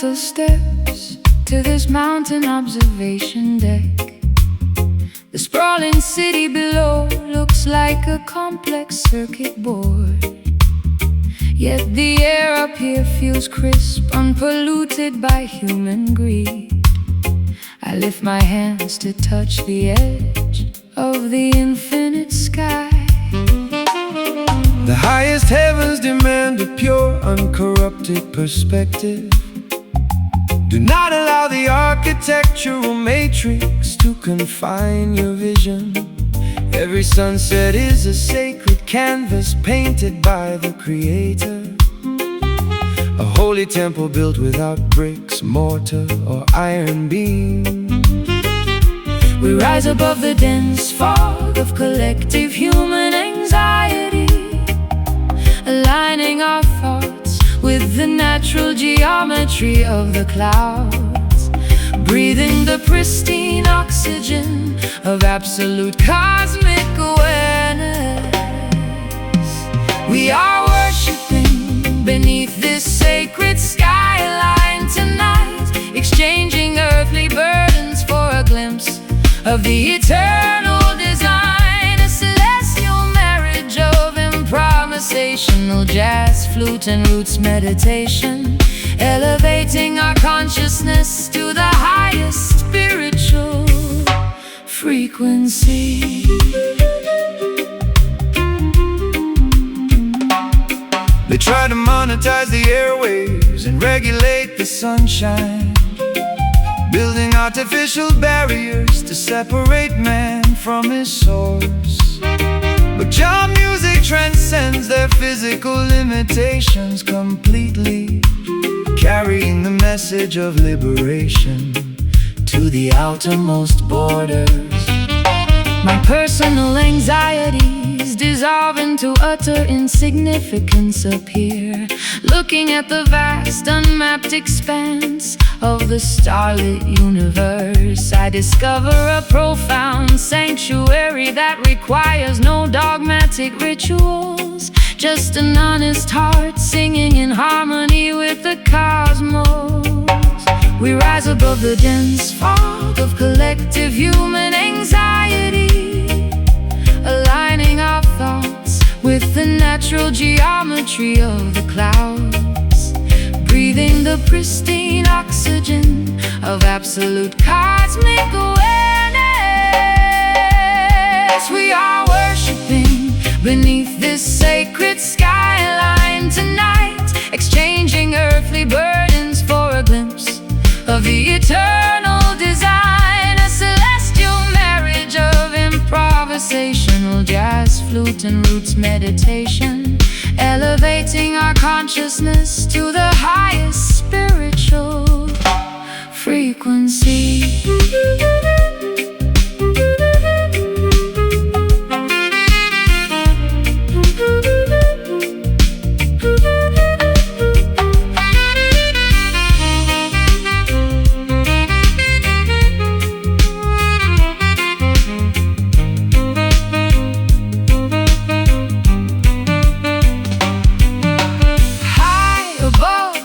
gentle steps to this mountain observation deck. The sprawling city below looks like a complex circuit board, yet the air up here feels crisp, unpolluted by human greed. I lift my hands to touch the edge of the infinite sky. The highest heavens demand a pure, uncorrupted perspective. Do not allow the architectural matrix to confine your vision. Every sunset is a sacred canvas painted by the Creator. A holy temple built without bricks, mortar, or iron beams. We rise above the dense fog of collective human anxiety, aligning our thoughts with the natural geometry of the clouds, breathing the pristine oxygen of absolute cosmic awareness. We are worshiping beneath this sacred skyline tonight, exchanging earthly burdens for a glimpse of the eternal design. A celestial marriage of improvisational jazz, flute and roots meditation, elevating our consciousness to the highest spiritual frequency. They try to monetize the airwaves and regulate the sunshine, building artificial barriers to separate man from his source. But your music transcends their physical limitations completely, carrying the message of liberation to the outermost borders. My personal anxieties dissolve into utter insignificance up here, looking at the vast unmapped expanse of the starlit universe. I discover a profound sanctuary that requires no dogmatic rituals, just an honest heart singing in harmony with the cosmos. We rise above the dense fog of collective human anxiety, aligning our thoughts with the natural geometry of the clouds, breathing the pristine oxygen of absolute cosmic awareness. We are worshiping beneath this sacred skyline tonight, exchanging earthly burdens for a glimpse of the eternal design. A celestial marriage of improvisational jazz, flute and roots meditation, elevating our consciousness to the highest spiritual frequency.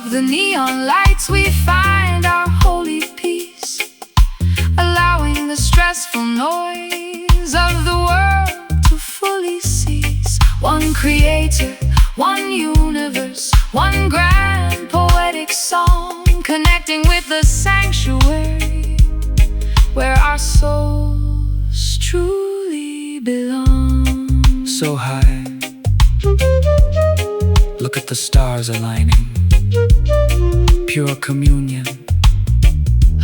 The neon lights, we find our holy peace, allowing the stressful noise of the world to fully cease. One creator, one universe, one grand poetic song, connecting with the sanctuary where our souls truly belong. So high, look at the stars aligning, pure communion.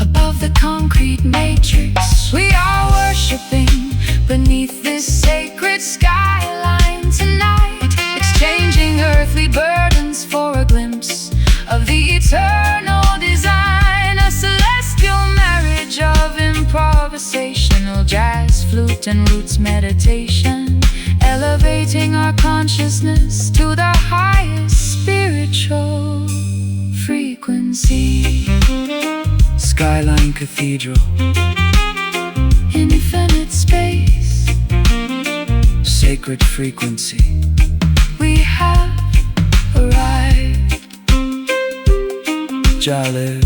Above the concrete matrix, we are worshiping beneath this sacred skyline tonight, exchanging earthly burdens for a glimpse of the eternal design. A celestial marriage of improvisational jazz, flute and roots meditation, elevating our consciousness to the highest spiritual frequency. Skyline Cathedral, infinite space, sacred frequency. We have arrived. Jale.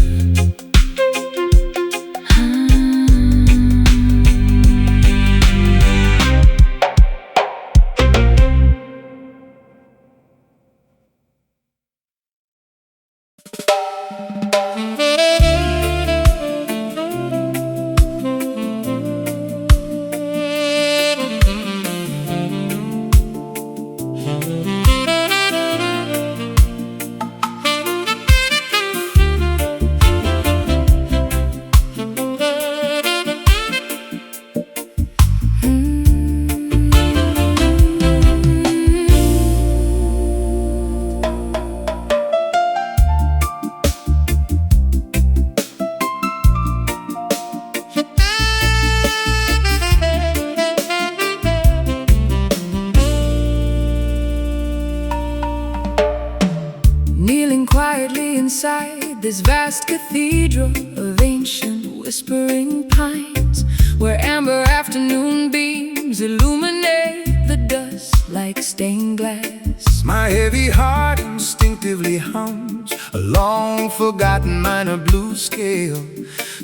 Kneeling quietly inside this vast cathedral of ancient whispering pines, where amber afternoon beams illuminate the dust like stained glass. My heavy heart instinctively hums a long-forgotten minor blues scale,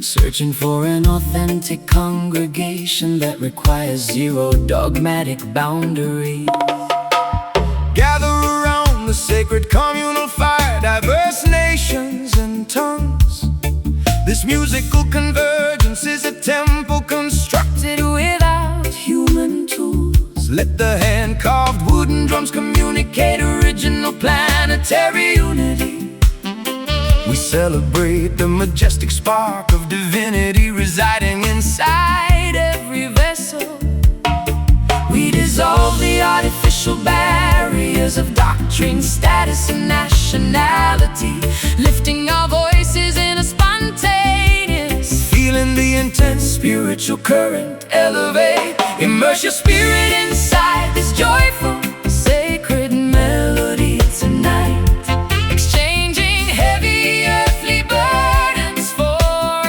searching for an authentic congregation that requires zero dogmatic boundaries. Gather around the sacred communal fire, diverse nations and tongues. This musical convergence is a temple constructed without human tools. Let the hand-carved wooden drums communicate original planetary unity. We celebrate the majestic spark of divinity residing inside every vessel. We dissolve the artificial barriers of doctrine, status, and nationality, lifting our voices in a spontaneous, feeling the intense spiritual current elevate. Immerse your spirit inside this joyful, sacred melody tonight, exchanging heavy earthly burdens for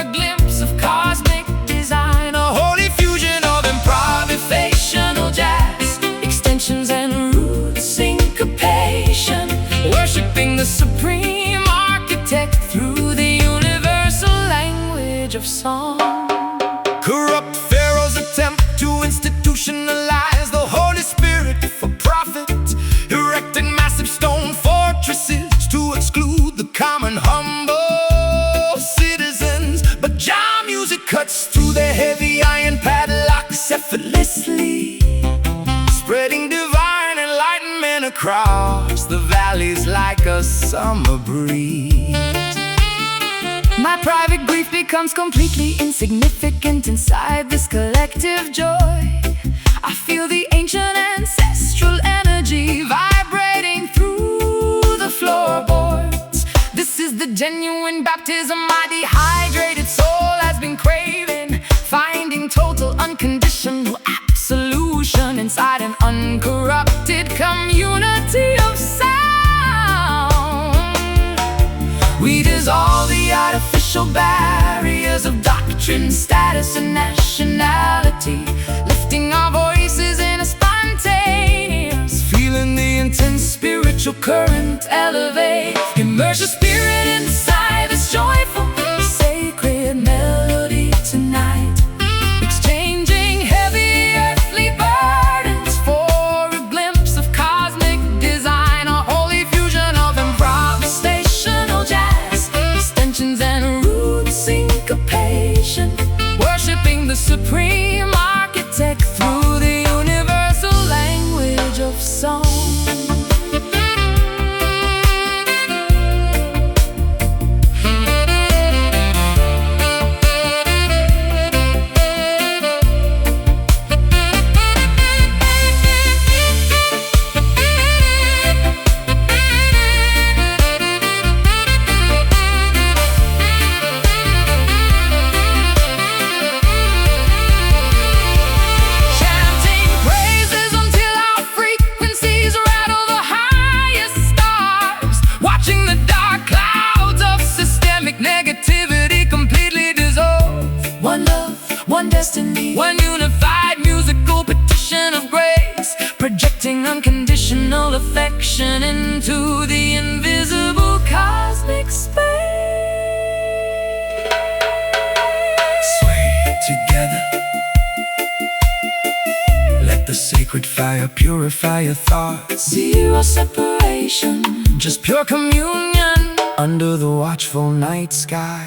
a glimpse of cosmic design, a holy fusion of improvisational jazz, extensions and root syncopation, worshiping the supreme architect through the universal language of song. Corrupt pharaohs attempt to institutionalize the Holy Spirit for profit, erecting massive stone fortresses to exclude the common humble citizens. But Jah music cuts through their heavy iron padlocks effortlessly, spreading divine enlightenment across the valleys like a summer breeze. My private grief becomes completely insignificant inside this collective joy. I feel the ancient ancestral energy vibrating through the floorboards. This is the genuine baptism my dehydrated soul has been craving, finding total unconditional absolution inside an uncorrupted community of sound. We dissolve the artificial barriers of doctrine, status, and nationality, lifting our voices in a spontaneous, feeling the intense spiritual current elevate. Immerse your spirit inside this joyful, sacred melody tonight, exchanging heavy earthly burdens for a glimpse of cosmic design, a holy fusion of improvisational jazz, extensions and root syncopation, worshiping the supreme architect through the universal language of song. One destiny, one unified musical petition of grace, projecting unconditional affection into the invisible cosmic space. sacred fire, purify your thoughts. Zero separation, Just pure communion under the watchful night sky.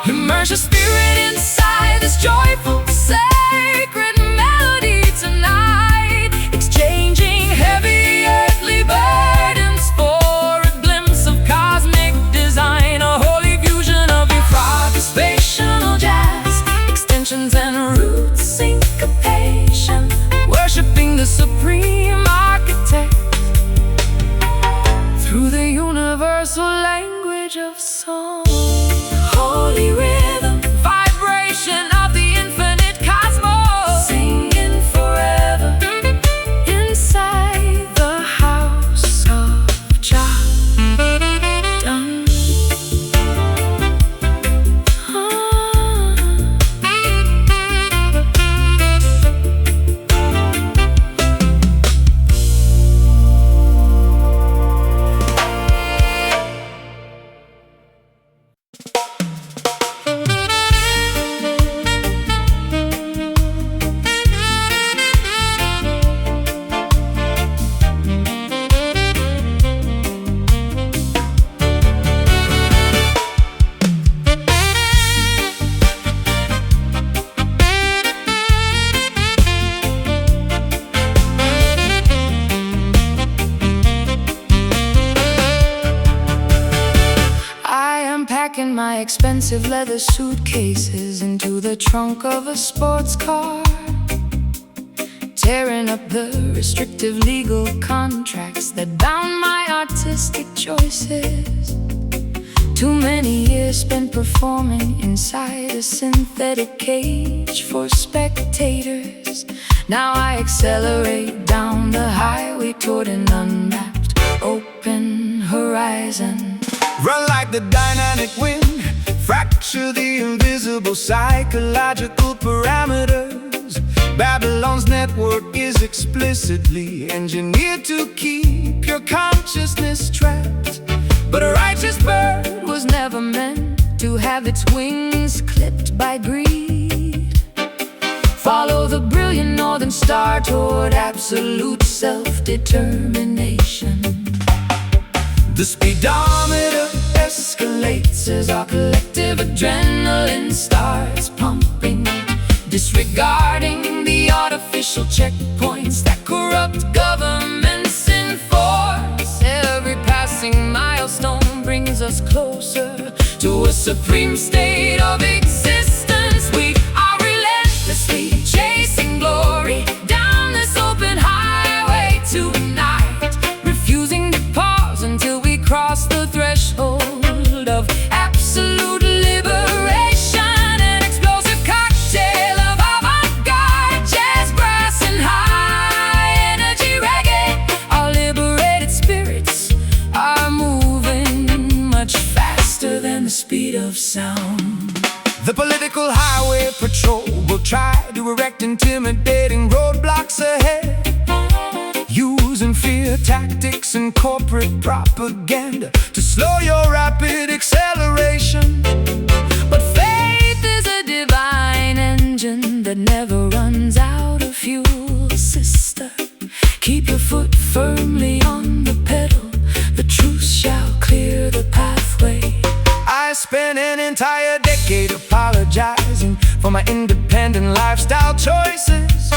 immerse your spirit inside this joyful, sacred melody tonight, exchanging heavy earthly burdens for a glimpse of cosmic design, a holy fusion of improvisational jazz, extensions and root syncopation, worshiping the supreme architect through the universal language of song. Holy rhythm, vibration of the infinite cosmos, singing forever inside the house of Jah. Dun. Packing my expensive leather suitcases into the trunk of a sports car, tearing up the restrictive legal contracts that bound my artistic choices. Too many years spent performing inside a synthetic cage for spectators. Now I accelerate down the highway toward an unmapped open horizon. Run like the dynamic wind, fracture the invisible psychological parameters. Babylon's network is explicitly engineered to keep your consciousness trapped. But a righteous bird was never meant to have its wings clipped by greed. Follow the brilliant northern star toward absolute self-determination. The speedometer Escalates as our collective adrenaline starts pumping, disregarding the artificial checkpoints that corrupt governments enforce. Every passing milestone brings us closer to a supreme state of existence. We are relentlessly chasing glory down this open highway tonight, refusing to pause until we cross the threshold of absolute liberation. An explosive cocktail of avant-garde jazz, brass and high-energy reggae. Our liberated spirits are moving much faster than the speed of sound. The political highway patrol will try to erect intimidating roadblocks ahead, using fear tactics and corporate propaganda to slow your rapid acceleration. But faith is a divine engine that never runs out of fuel, sister. Keep your foot firmly on the pedal. The truth shall clear the pathway. I spent an entire decade apologizing for my independent lifestyle choices,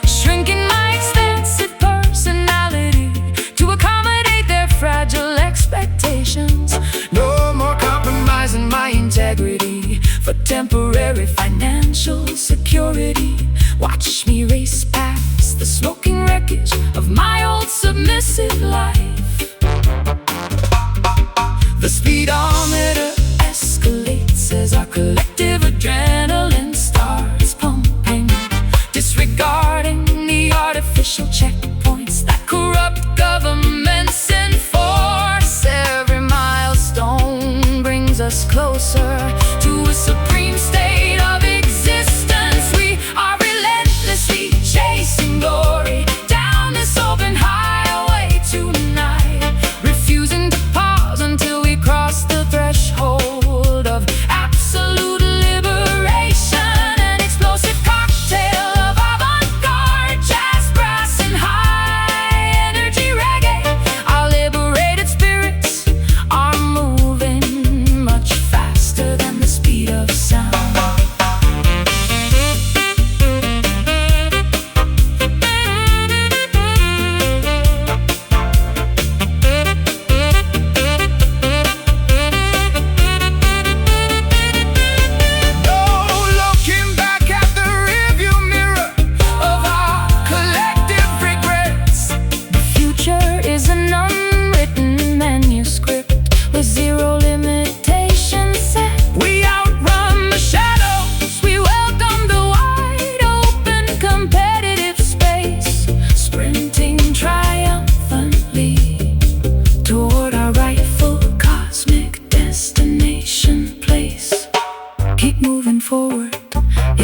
shrinking my extensive personality to accommodate their fragile expectations. no more compromising my integrity For temporary financial security, watch me race past the smoking wreckage of my old submissive life. The speedometer escalates as our collective adrenaline starts pumping, disregarding the artificial checkpoints that corrupt governments enforce. Every milestone brings us closer to a supreme state of existence. We are relentlessly chasing glory down this open highway tonight.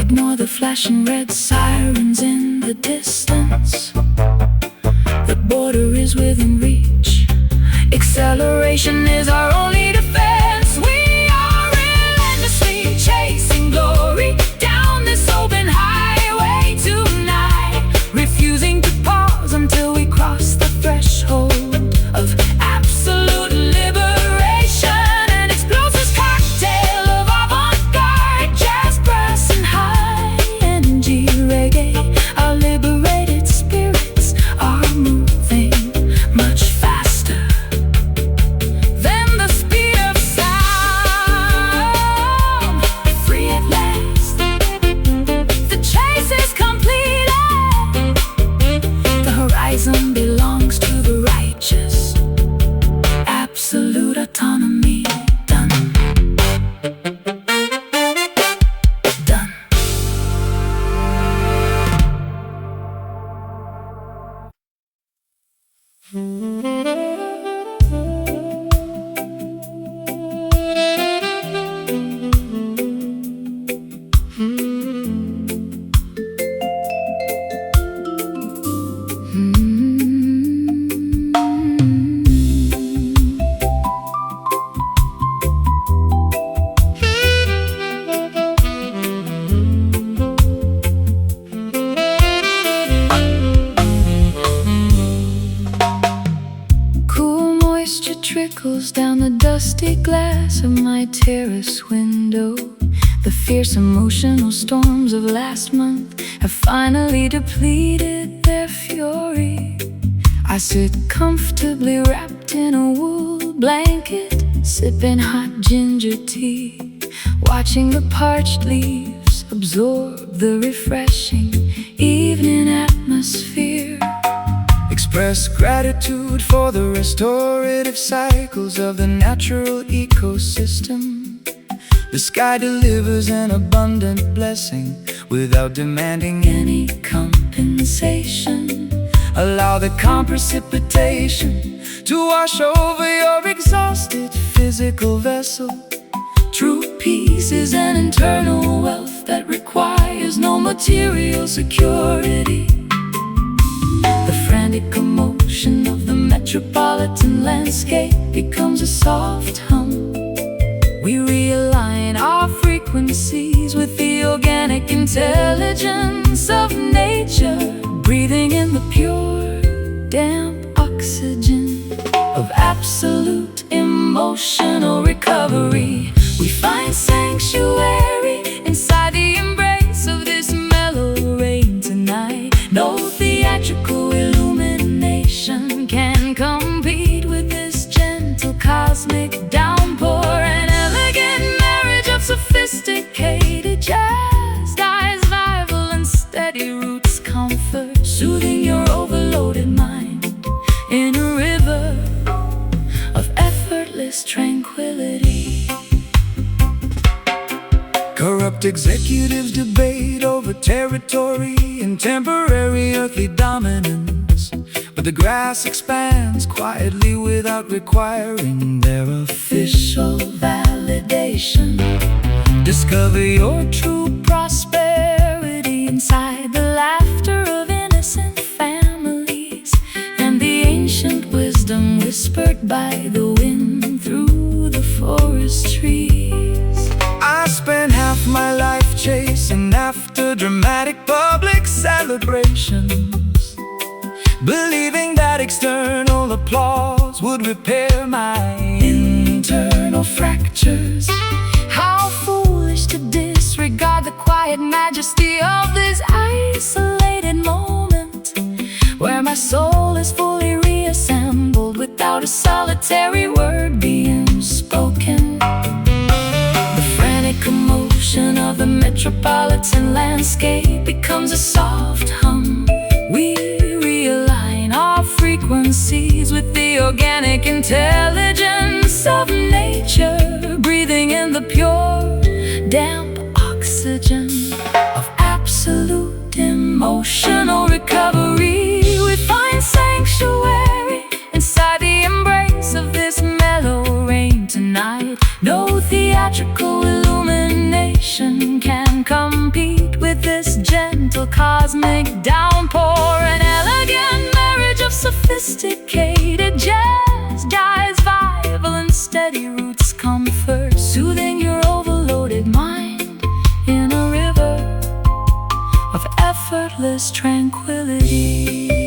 Ignore the flashing red sirens in the distance. The border is within reach. Acceleration is our only defense. We are relentlessly chasing glory down this open highway tonight, refusing to pause until we cross the threshold of absolute liberation. An explosive cocktail of avant-garde jazz, brass, and high-energy reggae. Our liberated spirits are moving much faster than the speed of sound. Free at last, the chase is completed. The horizon belongs to the righteous. Absolute autonomy. Done. Done. Cool moisture trickles down the dusty glass of my terrace window. The fierce emotional storms of last month have finally depleted their fury. I sit comfortably wrapped in a wool blanket, sipping hot ginger tea, watching the parched leaves absorb the refreshing evening atmosphere. Express gratitude for the restorative cycles of the natural ecosystem. The sky delivers an abundant blessing without demanding any compensation. Allow the calm precipitation to wash over your exhausted physical vessel. True peace is an internal wealth that requires no material security. The frantic commotion of the metropolitan landscape becomes a soft hum. We realign our frequencies with the organic intelligence of nature, breathing in the pure, damp oxygen of absolute emotional recovery. We find sanctuary inside the embrace of this mellow rain tonight. No theatrical illumination can compete with this gentle cosmic downpour. An elegant marriage of sophisticated jazz, dyes, vival and steady roots comfort, soothing your overloaded mind in a river of effortless tranquility. Corrupt executives debate over territory and temporary earthly dominance, but the grass expands quietly without requiring their official validation. Discover your true prosperity inside the laughter of innocent families and the ancient wisdom whispered by the wind through the forest trees. I spent half my life chasing after dramatic public celebrations, believing that external applause would repair my internal fractures. How foolish to disregard the quiet majesty of this isolated moment, where my soul is fully reassembled without a solitary word being spoken. The frantic commotion of the metropolitan landscape becomes a soft hum. We realign our frequencies with the organic intelligence of nature, breathing in the pure, damp oxygen of absolute emotional recovery. We find sanctuary inside the embrace of this mellow rain tonight. No theatrical illumination can compete with cosmic downpour, an elegant marriage of sophisticated jazz. Jazz vital and steady roots comfort, soothing your overloaded mind in a river of effortless tranquility.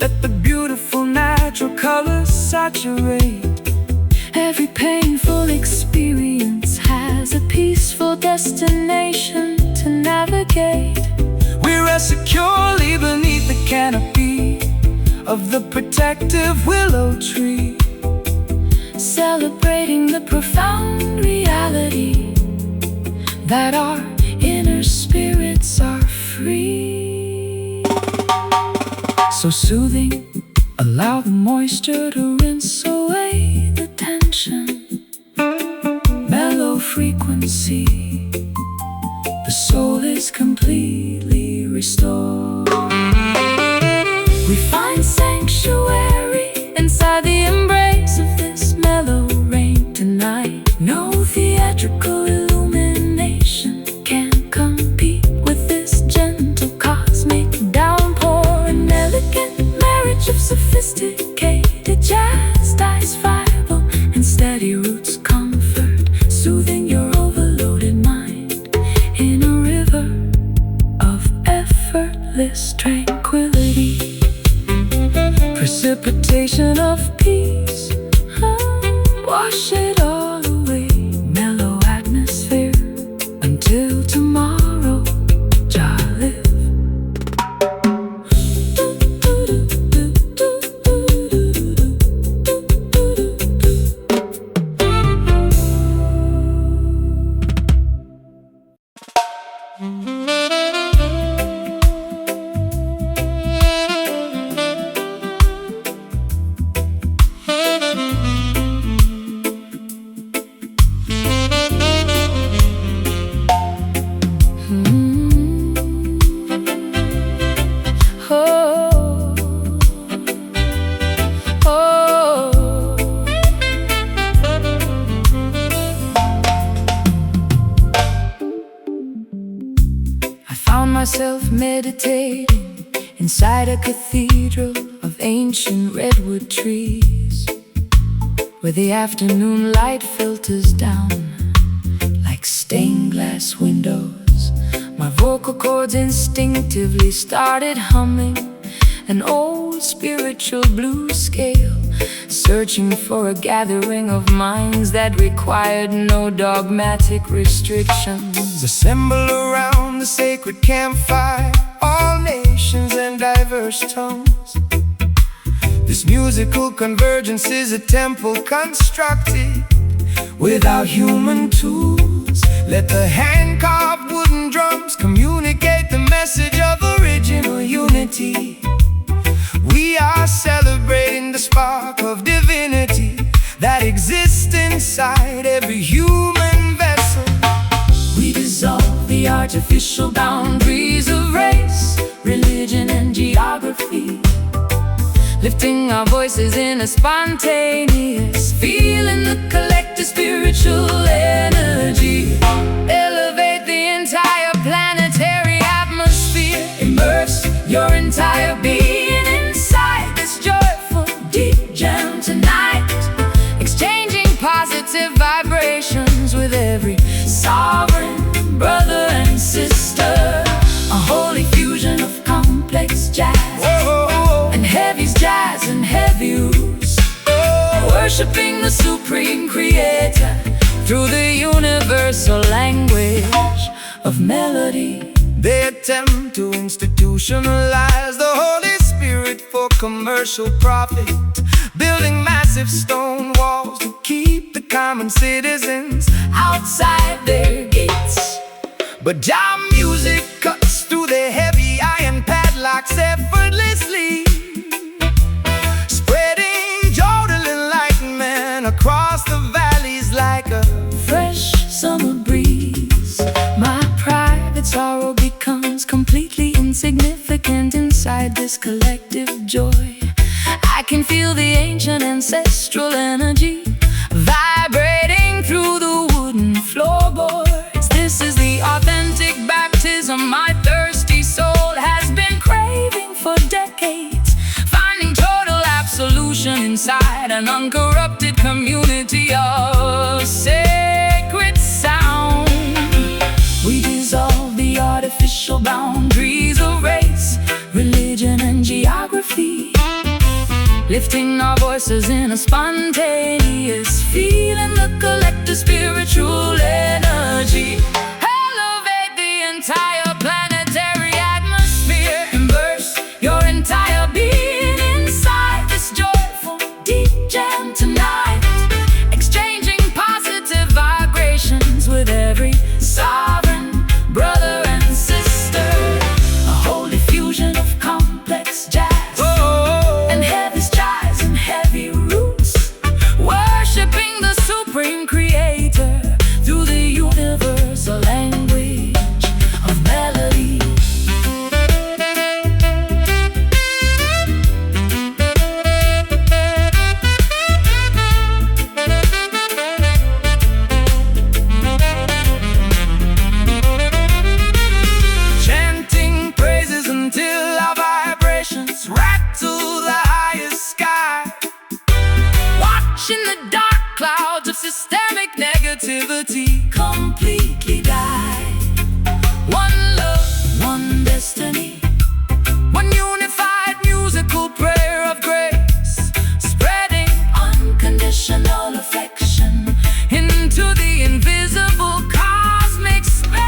Let the beautiful natural colors saturate. Every painful experience has a peaceful destination to navigate. We rest securely beneath the canopy of the protective willow tree, celebrating the profound reality that our inner spirits are free. so soothing. Allow the moisture to rinse away the tension. Mellow frequency, the soul is completely restored. We find sanctuary inside the embrace of this mellow rain tonight. No theatrical illumination can compete with this gentle cosmic downpour. An elegant marriage of sophisticated jazz, dice vital and steady roots comfort, soothing your overloaded mind in a river of effortless tranquility. Precipitation of peace, wash it all away. Mellow atmosphere until tomorrow. Jah live. Found myself meditating inside a cathedral of ancient redwood trees, where the afternoon light filters down like stained glass windows. My vocal cords instinctively started humming an old spiritual blues scale, searching for a gathering of minds that required no dogmatic restrictions. assemble around the sacred campfire, all nations and diverse tongues. This musical convergence is a temple constructed without human tools. Let the hand-carved wooden drums communicate the message of original unity. We are celebrating the spark of divinity that exists inside every human vessel. We dissolve the artificial boundaries of race, religion, and geography, lifting our voices in a spontaneous feeling, the collective spiritual energy. Elevate the entire planetary atmosphere, immerse your entire being inside this joyful deep jam tonight, exchanging positive vibrations with every sovereign brother and sister. A holy fusion of complex jazz and heavy's jazz and heavy roots, worshipping the supreme creator through the universal language of melody. They attempt to institutionalize the Holy Spirit for commercial profit, building massive stone walls to keep the common citizens outside their gates. But jam music cuts through the heavy iron padlocks insignificant inside this collective joy. I can feel the ancient ancestral energy vibrating through the wooden floorboards. This is the authentic baptism my thirsty soul has been craving for decades, finding total absolution inside an uncorrupted community of sacred sound. We dissolve the artificial boundaries of race, religion, and geography, lifting our voices in a spontaneous feeling, the collective spiritual energy. Elevate the entire planetary atmosphere, immerse your entire being inside this joyful deep jam tonight, exchanging positive vibrations with every sovereign brother and sister. A holy fusion of complex jazz and heavy skies and heavy roots, worshiping the supreme creator through the universal language of melody. Chanting praises until our vibrations rattle the highest sky, watching the dark clouds of systemic negativity completely die. One love, one destiny, one unified musical prayer of grace, spreading unconditional affection into the invisible cosmic space.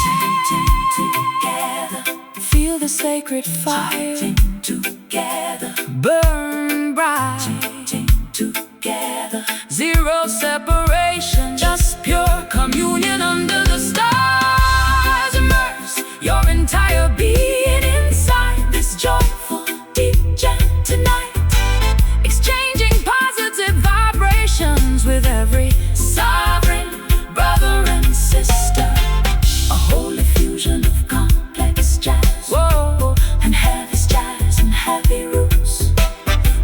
Chanting together, feel the sacred fire. Chanting together, burn bright. Chanting together, zero separation, just pure communion under the stars. Immerse your entire being inside this joyful deep jam tonight, exchanging positive vibrations with every sovereign brother and sister. A holy fusion of complex jazz, whoa, and heavy skies and heavy roots,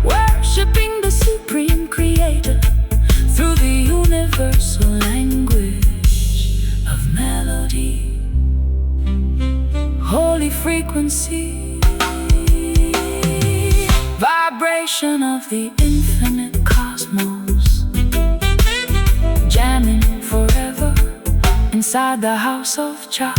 worshiping the supreme creator through the universal language of melody. Holy frequency, vibration of the infinite cosmos, jamming forever inside the house of Jah.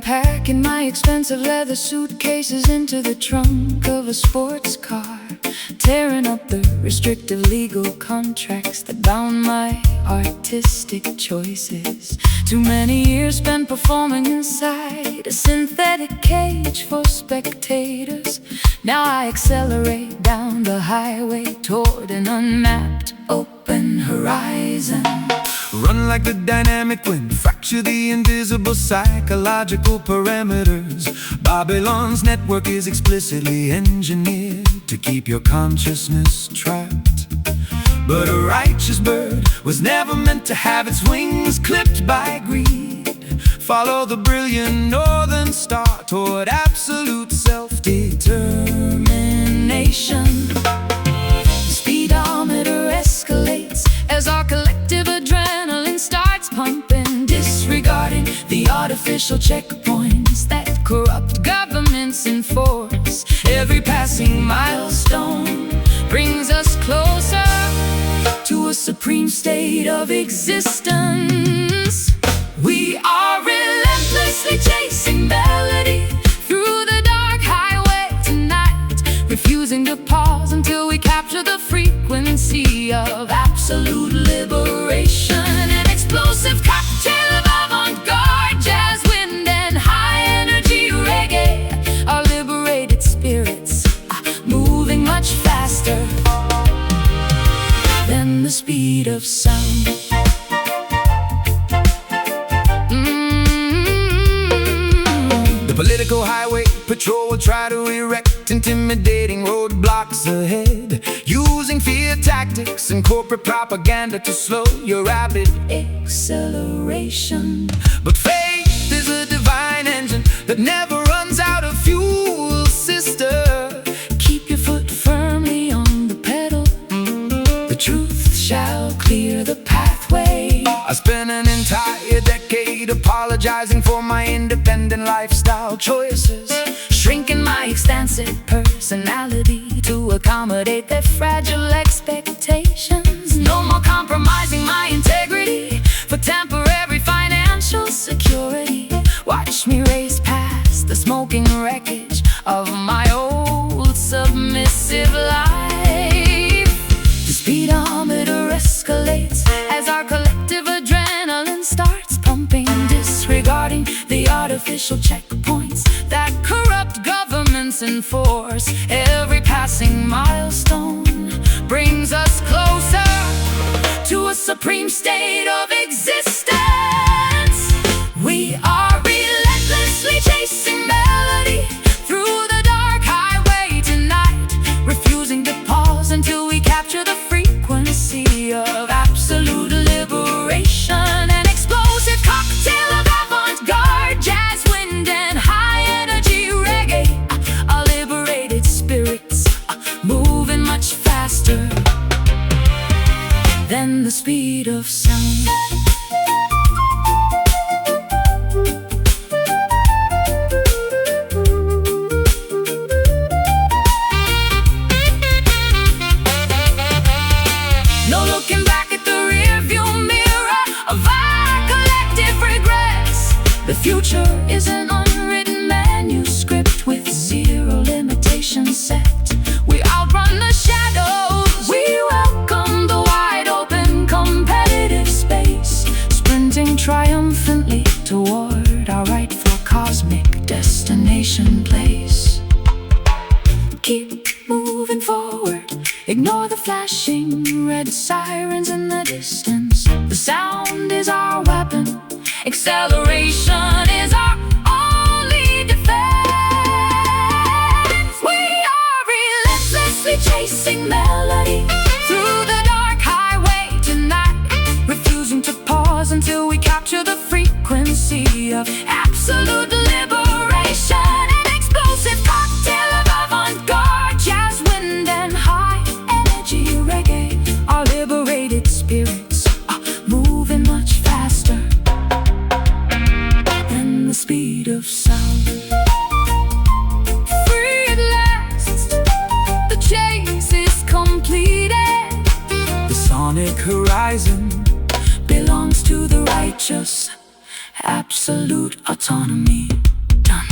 Packing my expensive leather suitcases into the trunk of a sports car, tearing up the restrictive legal contracts that bound my artistic choices. Too many years spent performing inside a synthetic cage for spectators. Now I accelerate down the highway toward an unmapped open horizon. Run like the dynamic wind, fracture the invisible psychological parameters. Babylon's network is explicitly engineered to keep your consciousness trapped. But a righteous bird was never meant to have its wings clipped by greed. Follow the brilliant northern star toward absolute self-determination. The speedometer escalates as our collective adrenaline starts pumping, disregarding the artificial checkpoints that corrupt governments enforce. Every passing milestone brings us closer to a supreme state of existence. We are relentlessly chasing melody through the dark highway tonight, refusing to pause until we capture the frequency of absolute liberation. An explosive cocktail of avant-garde jazz, wind and high-energy reggae. Our liberated spirits moving much faster than the speed of sound. The political highway patrol will try to erect intimidating roadblocks ahead, using fear tactics and corporate propaganda to slow your rapid acceleration. But faith is a divine engine that never runs out of fuel, sister. Keep your foot firmly on the pedal. The truth shall clear the pathway. I spent an entire decade apologizing for my independent lifestyle choices, Shrinking my extensive personality to accommodate their fragile expectations. No more compromising my integrity for temporary financial security. Watch me race past the smoking wreckage of my old submissive life. The speedometer escalates as our collective adrenaline starts pumping, disregarding the artificial checkpoints that corrupt governments enforce. Every passing milestone brings us closer to a supreme state of existence. We are relentlessly chasing melody through the dark highway tonight, refusing to pause until we capture the frequency of absolute liberation. An explosive cocktail of avant-garde jazz, wind and high-energy reggae. Our liberated spirits moving much faster than the speed of sound. No looking back at the rearview mirror of our collective regrets. The future is an unwritten manuscript with zero limitations set. We outrun the shadows, we welcome the wide open competitive space, sprinting triumphantly toward our rightful cosmic destination place. Keep moving forward, ignore the flashing red sirens in the distance. The sound is our weapon, acceleration is our only defense. We are relentlessly chasing melody through the dark highway tonight, refusing to pause until we capture the frequency of absolute liberation. An explosive cocktail of avant-garde jazz, wind and high-energy reggae. Our liberated spirits are moving much faster than the speed of sound. Free at last, the chase is completed. The sonic horizon Belongs to the righteous, absolute autonomy. Done.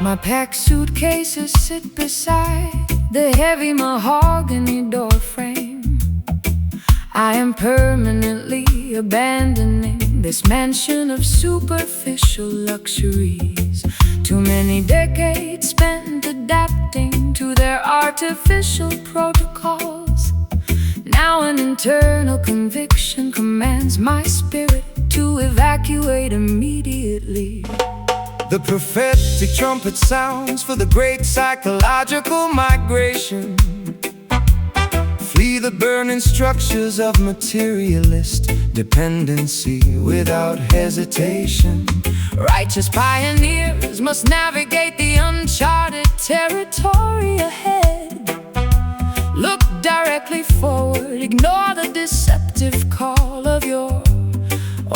My packed suitcases sit beside the heavy mahogany door frame. I am permanently abandoning this mansion of superficial luxuries. Too many decades spent adapting to their artificial protocols. Now an internal conviction commands my spirit to to evacuate immediately. The prophetic trumpet sounds for the great psychological migration. Flee the burning structures of materialist dependency without hesitation. Righteous pioneers must navigate the uncharted territory ahead. Look directly forward, ignore the deceptive call of your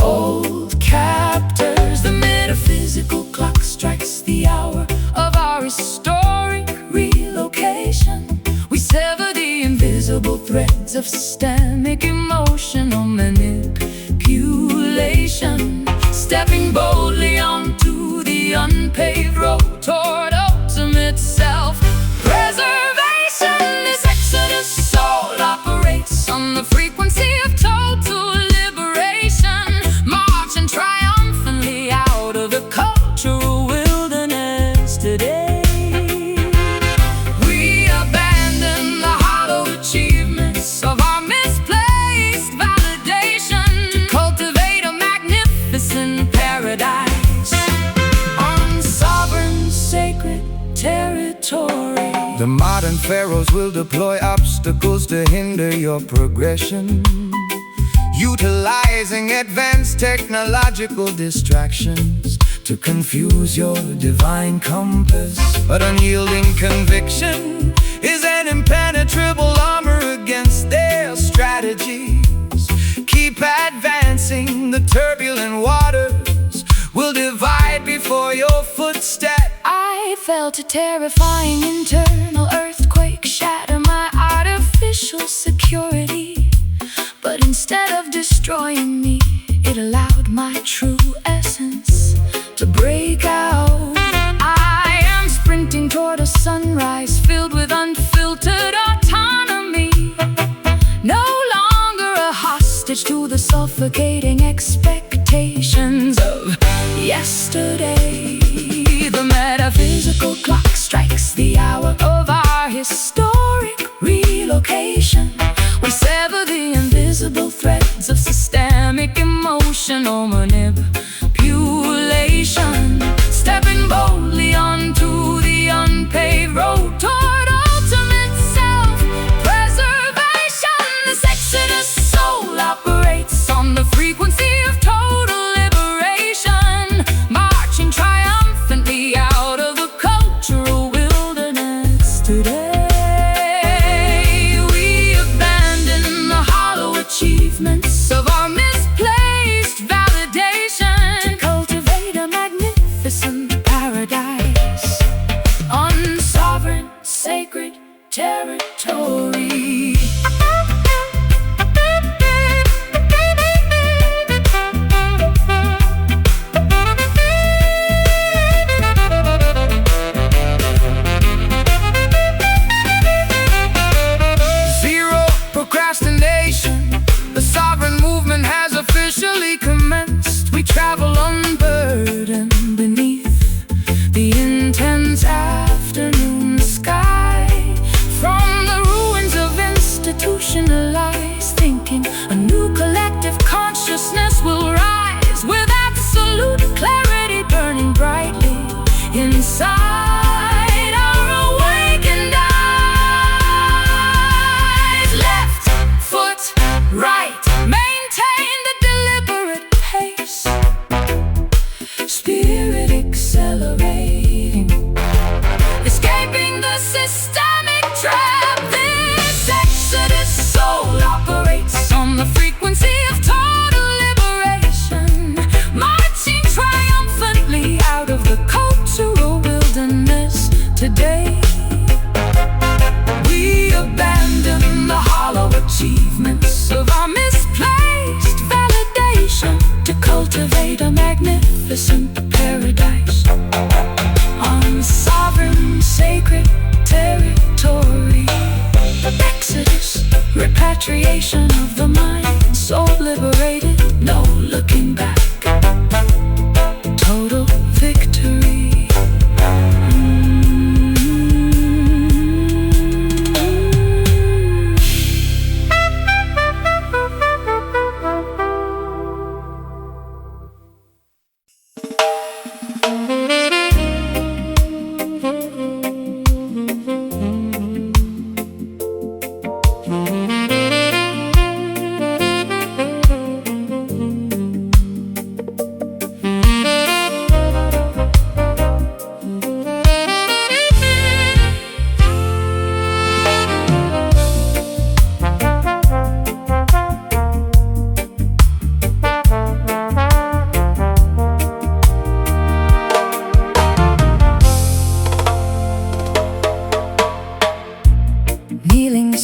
old captors. The metaphysical clock strikes the hour of our historic relocation. We sever the invisible threads of systemic emotional manipulation, stepping boldly onto the unpaved road toward ultimate self-preservation. This exodus soul operates on the frequency of total liberation, marching triumphantly out of the cultural wilderness today. We abandon the hollow achievements of our misplaced validation to cultivate a magnificent paradise on sovereign sacred territory. The modern pharaohs will deploy obstacles to hinder your progression, utilizing advanced technological distractions to confuse your divine compass. But unyielding conviction is an impenetrable armor against their strategies. Keep advancing, the turbulent waters will divide before your footsteps. I felt a terrifying internal earthquake shatter my artificial security. But instead of destroying me, it allowed my true essence to break out. I am sprinting toward a sunrise filled with unfiltered autonomy, no longer a hostage to the suffocating expectations of yesterday. The metaphysical clock strikes the hour of our historic relocation. We sever the invisible threads of systemic emotional manipulation, stepping boldly onto the unpaved road toward ultimate self-preservation. This exodus soul operates on the frequency of total liberation, marching triumphantly out of the cultural wilderness today. Achievements of our misplaced validation to cultivate a magnificent paradise on sovereign sacred territory. Zero procrastination. The sovereign movement has officially commenced. We travel unburdened beneath the intense afternoon sky. From the ruins of institutionalized thinking, a new collective consciousness will rise with absolute clarity burning brightly inside our awakened eyes. Left foot, right, maintain the deliberate pace, spirit accelerating, escaping the systemic trap. This exodus soul operates on the frequency of total liberation, marching triumphantly out of the cultural wilderness today. We abandon the hollow achievements of our misplaced validation to cultivate a magnificent paradise on sovereign sacred territory. Exodus, repatriation of the mind, soul liberated, no looking back. Total victory.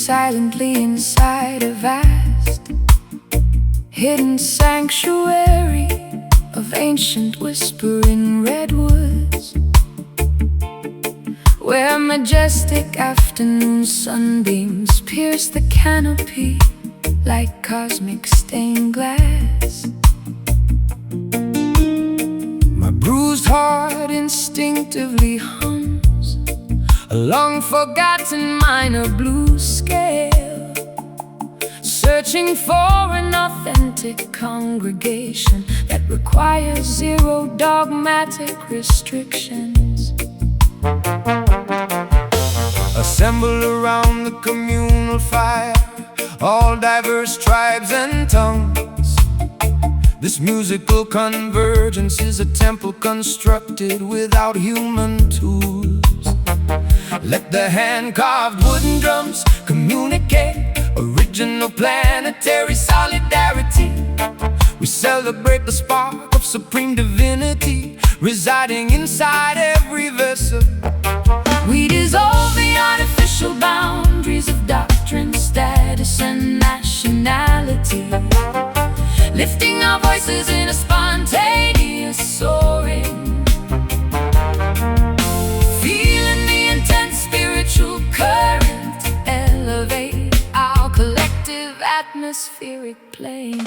silently inside a vast hidden sanctuary of ancient whispering redwoods, where majestic afternoon sunbeams pierce the canopy like cosmic stained glass. My bruised heart instinctively hums a long-forgotten minor blues scale, searching for an authentic congregation that requires zero dogmatic restrictions. Assemble around the communal fire, all diverse tribes and tongues. This musical convergence is a temple constructed without human tools. Let the hand-carved wooden drums communicate original planetary solidarity. We celebrate the spark of supreme divinity residing inside every vessel. We dissolve the artificial boundaries of doctrine, status, and nationality, lifting our voices in a spontaneous soaring, feeling the intense spiritual current elevate our collective atmospheric plane.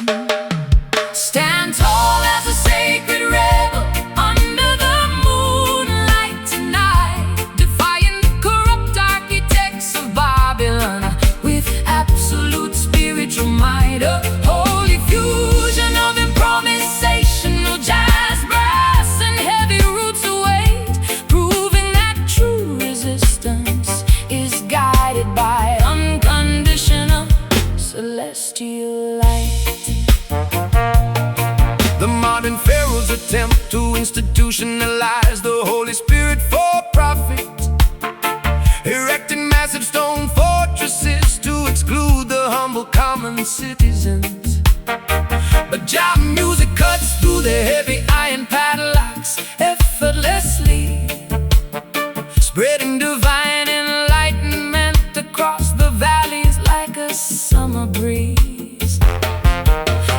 Stand tall as a sacred rebel under the moonlight tonight, defying the corrupt architects of Babylon with absolute spiritual might. A holy fusion of improvisational jazz, brass, and heavy roots await, proving that true resistance is guided by unconditional celestial light. The modern pharaohs attempt to institutionalize the Holy Spirit for profit, erecting massive stone fortresses to exclude the humble common citizens. But Jah music cuts through the heavy iron padlocks effortlessly, spreading divine enlightenment across the valleys like a summer breeze.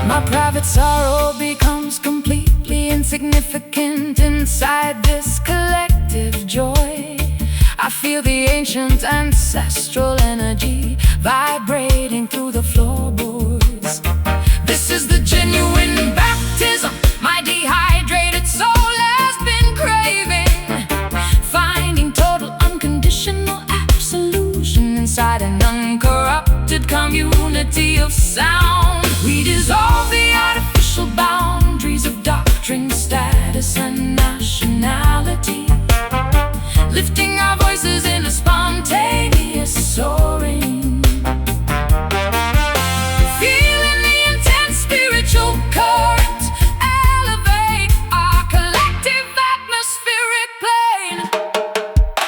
My private sorrow becomes completely insignificant inside this collective joy. I feel the ancient ancestral energy vibrating through the floorboards. This is the genuine baptism my dehydrated soul has been craving, finding total unconditional absolution inside an uncorrupted community of sound. We dissolve the artificial boundaries of doctrine, status, and nationality, lifting our voices in a spontaneous soaring, feeling the intense spiritual current elevate our collective atmospheric plane.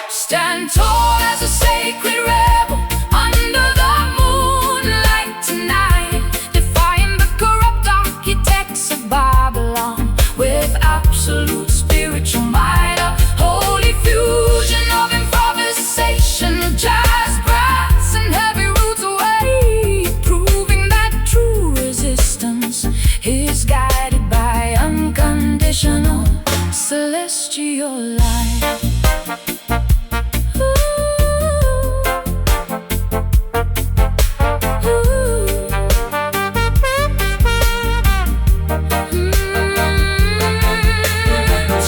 Stand tall as a sacred rebel under the moonlight tonight, defying the corrupt architects of Babylon with absolute spiritual might. A holy fusion of improvisational jazz, brass, and heavy roots away, proving that true resistance is guided by unconditional celestial light.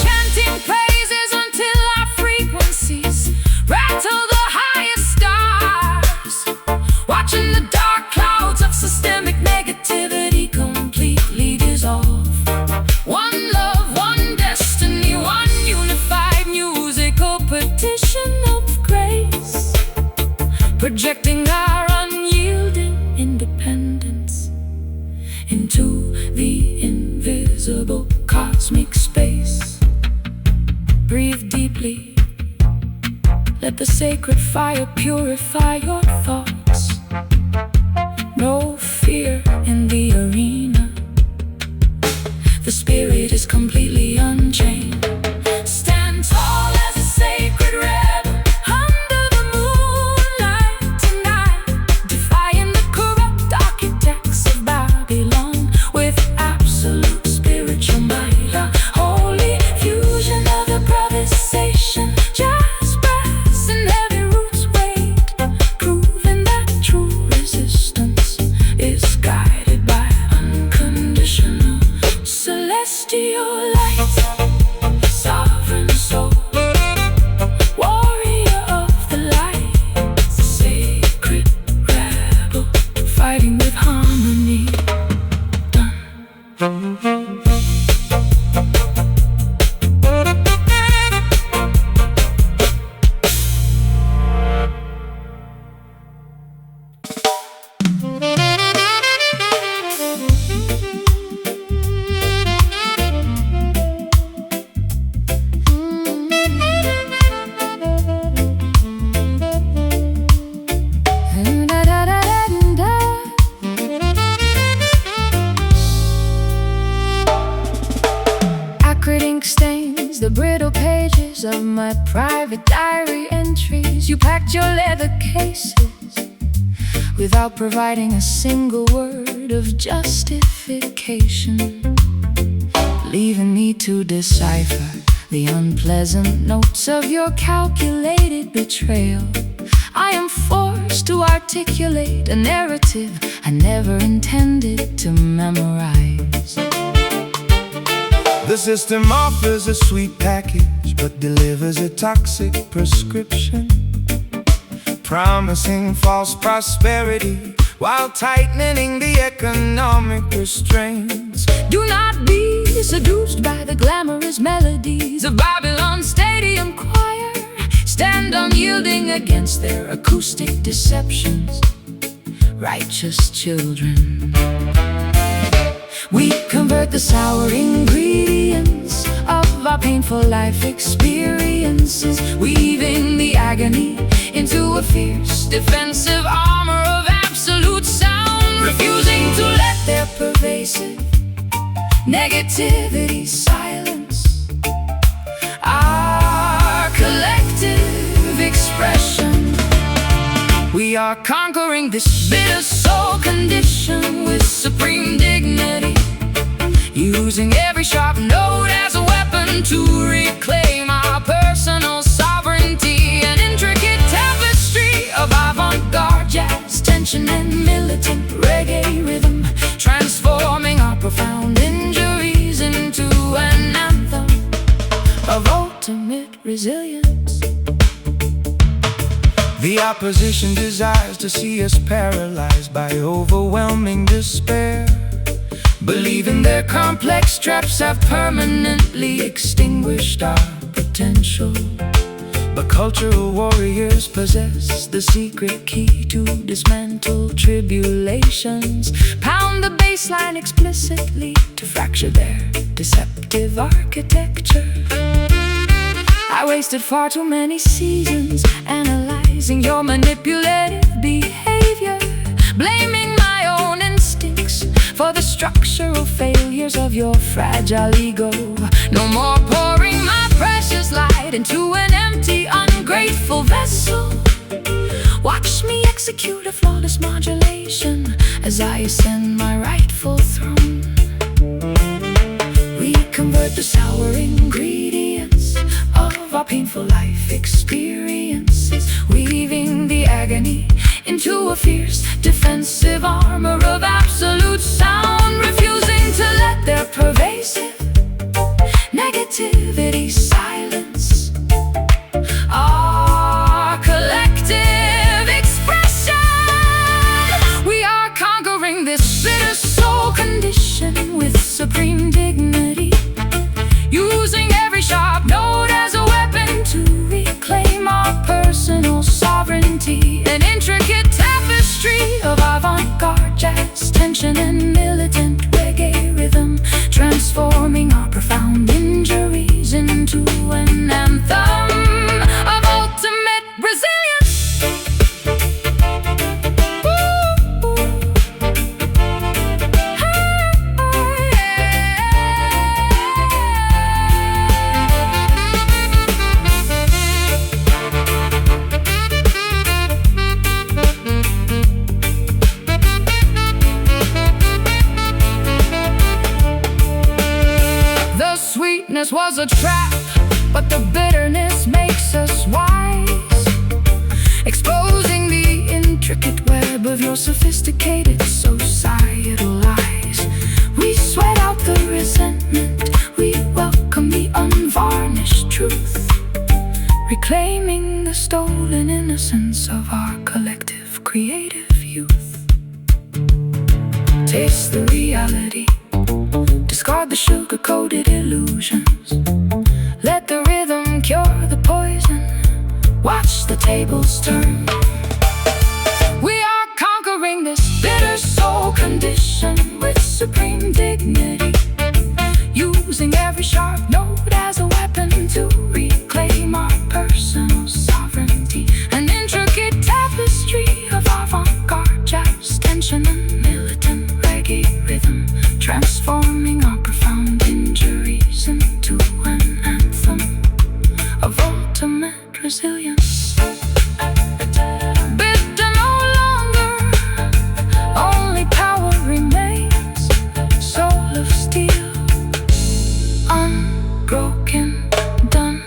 Chanting praises until our frequencies rattle the highest stars, watching the dark clouds of systemic negativity completely dissolve. One love, one destiny, one unified musical petition of grace, projecting our unyielding independence into the invisible cosmic space. Breathe deeply, let the sacred fire purify your thoughts. No fear in the arena, the spirit is completely unchained. Stand tall as a sacred rebel under the moonlight tonight, brittle pages of my private diary entries. You packed your leather cases without providing a single word of justification, leaving me to decipher the unpleasant notes of your calculated betrayal. I am forced to articulate a narrative I never intended to memorize. The system offers a sweet package, but delivers a toxic prescription, promising false prosperity while tightening the economic restraints. Do not be seduced by the glamorous melodies of Babylon's stadium choir. Stand unyielding against their acoustic deceptions, righteous children. We convert the sour ingredients of our painful life experiences, weaving the agony into a fierce defensive armor of absolute sound, refusing to let their pervasive negativity silence our collective expression. We are conquering this bitter soul condition with supreme dignity, using every sharp note as a weapon to reclaim our personal sovereignty. An intricate tapestry of avant-garde jazz, tension and militant reggae rhythm, transforming our profound injuries into an anthem of ultimate resilience. The opposition desires to see us paralyzed by overwhelming despair, believing their complex traps have permanently extinguished our potential. but cultural warriors possess the secret key to dismantle tribulations, pound the baseline explicitly to fracture their deceptive architecture. I wasted far too many seasons analyzing your manipulative behavior, blaming my own instincts for the structural failures of your fragile ego. No more pouring my precious light into an empty, ungrateful vessel. Watch me execute a flawless modulation as I ascend my rightful throne. We convert the sour ingredients of our painful life experiences, weaving the agony into a fierce defensive armor of absolute sound, refusing to let their pervasive negativity silence our collective expression. We are conquering this bitter soul condition with supreme dignity, using every sharp note as a weapon to reclaim our personal sovereignty. An intricate tapestry of avant-garde jazz, tension and militant reggae rhythm, transforming our profound injuries into an anthem of ultimate resilience. Sweetness was a trap, but the bitterness makes us wise, exposing the intricate web of your sophisticated societal lies. We sweat out the resentment, we welcome the unvarnished truth, reclaiming the stolen innocence of our collective creative youth. Taste the reality, discard the sugar-coated illusions. Let the rhythm cure the poison. Watch the tables turn. We are conquering this bitter soul condition with supreme dignity, using every sharp note as a weapon to reclaim our personal sovereignty. An intricate tapestry of avant-garde jazz, tension and militant reggae rhythm, transforming our profound injuries into an anthem resilience. Bitter no longer, only power remains. Soul of steel, unbroken, done.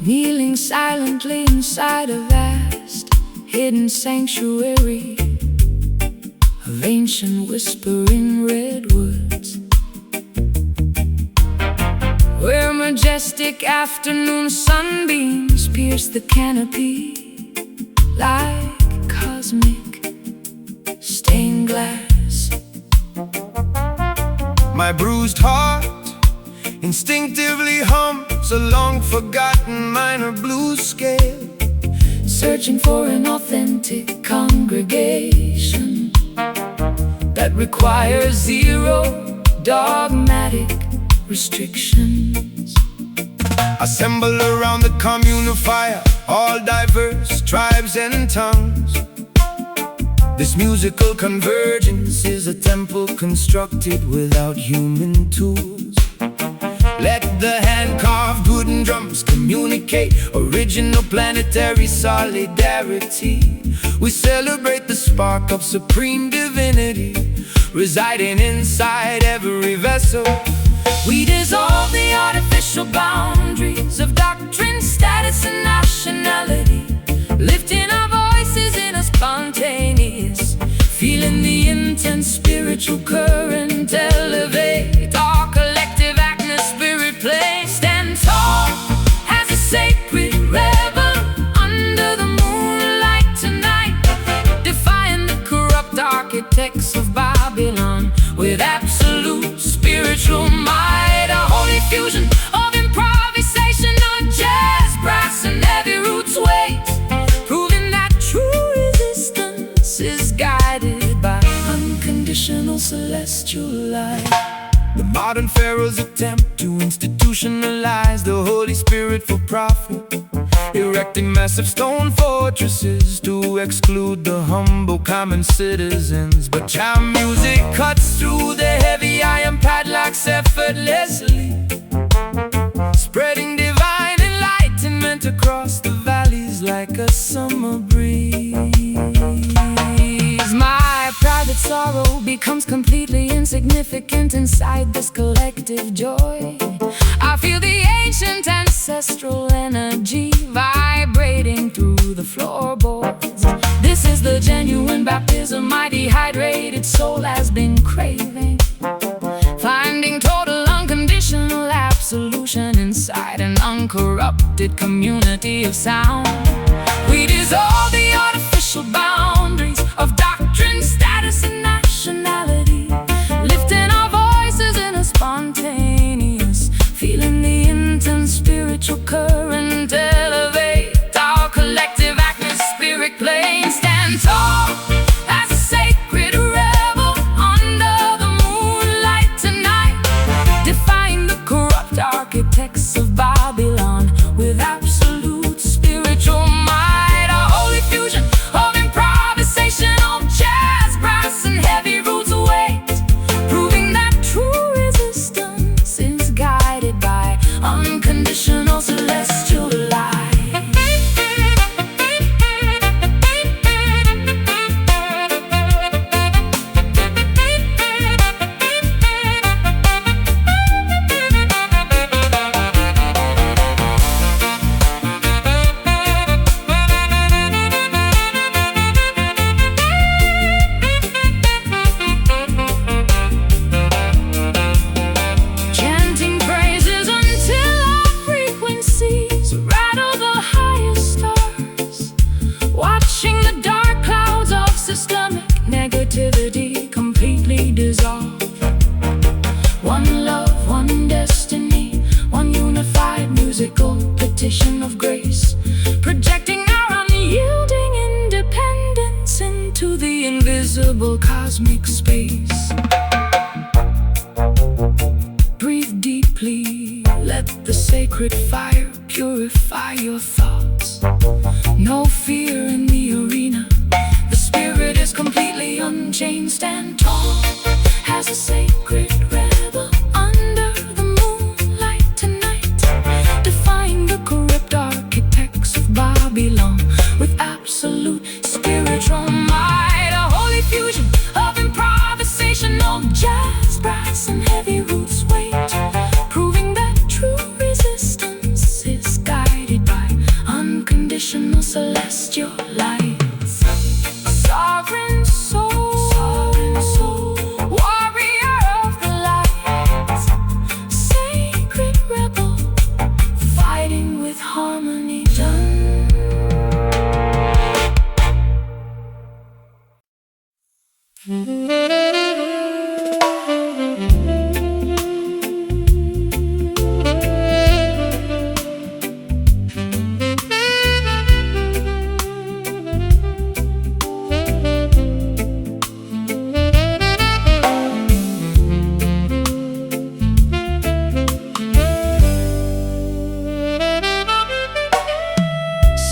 Kneeling silently inside a vast, hidden sanctuary of ancient whispering redwoods, where majestic afternoon sunbeams pierce the canopy like cosmic stained glass. My bruised heart instinctively hums a long-forgotten minor blues scale, searching for an authentic congregation that requires zero dogmatic restrictions. Assemble around the communal fire, all diverse tribes and tongues. This musical convergence is a temple constructed without human tools. Let the hand-carved wooden drums communicate original planetary solidarity. We celebrate the spark of supreme divinity residing inside every vessel. We dissolve the artificial boundaries of doctrine, status, and nationality, lifting our voices in a spontaneous, feeling the intense spiritual current elevate our collective active spirit plane. Stand tall as a sacred rebel under the moonlight tonight, defying the corrupt architects of Babylon with absolute spiritual might. A holy fusion of improvisation on jazz, brass, and heavy roots weight, proving that true resistance is guided by unconditional celestial light. The modern pharaohs attempt to institutionalize the Holy Spirit for profit, erecting massive stone fortresses to exclude the humble common citizens. But jam music cuts through the heavy iron padlocks effortlessly, spreading divine enlightenment across the valleys like a summer breeze. My private sorrow becomes completely insignificant inside this collective joy. I feel the ancient ancestral energy vibrating through the floorboards. This is the genuine baptism my dehydrated soul has been craving, finding total unconditional absolution inside an uncorrupted community of sound. We dissolve the artificial boundaries of doctrine, status, and nationality, lifting our voices in a spontaneous, feeling the intense spiritual current elevate our collective active spirit plane. Stand tall as a sacred rebel under the moonlight tonight, defying the corrupt architects of Babylon with absolute spiritual might. A holy fusion of improvisational jazz, brass, and heavy roots weight, proving that true resistance is guided by unconditional celestial light. constellation of grace, projecting our unyielding independence into the invisible cosmic space. Breathe deeply, let the sacred fire purify your thoughts. No fear in the arena, the spirit is completely unchained. Stand tall as a sacred rebel under the moonlight tonight, defying the corrupt architects of Babylon with absolute spiritual might. A holy fusion of improvisational jazz, brass and heavy roots weight, proving that true resistance is guided by unconditional celestial light. Sovereign soul, warrior of the light, sacred rebel, fighting with harmony done.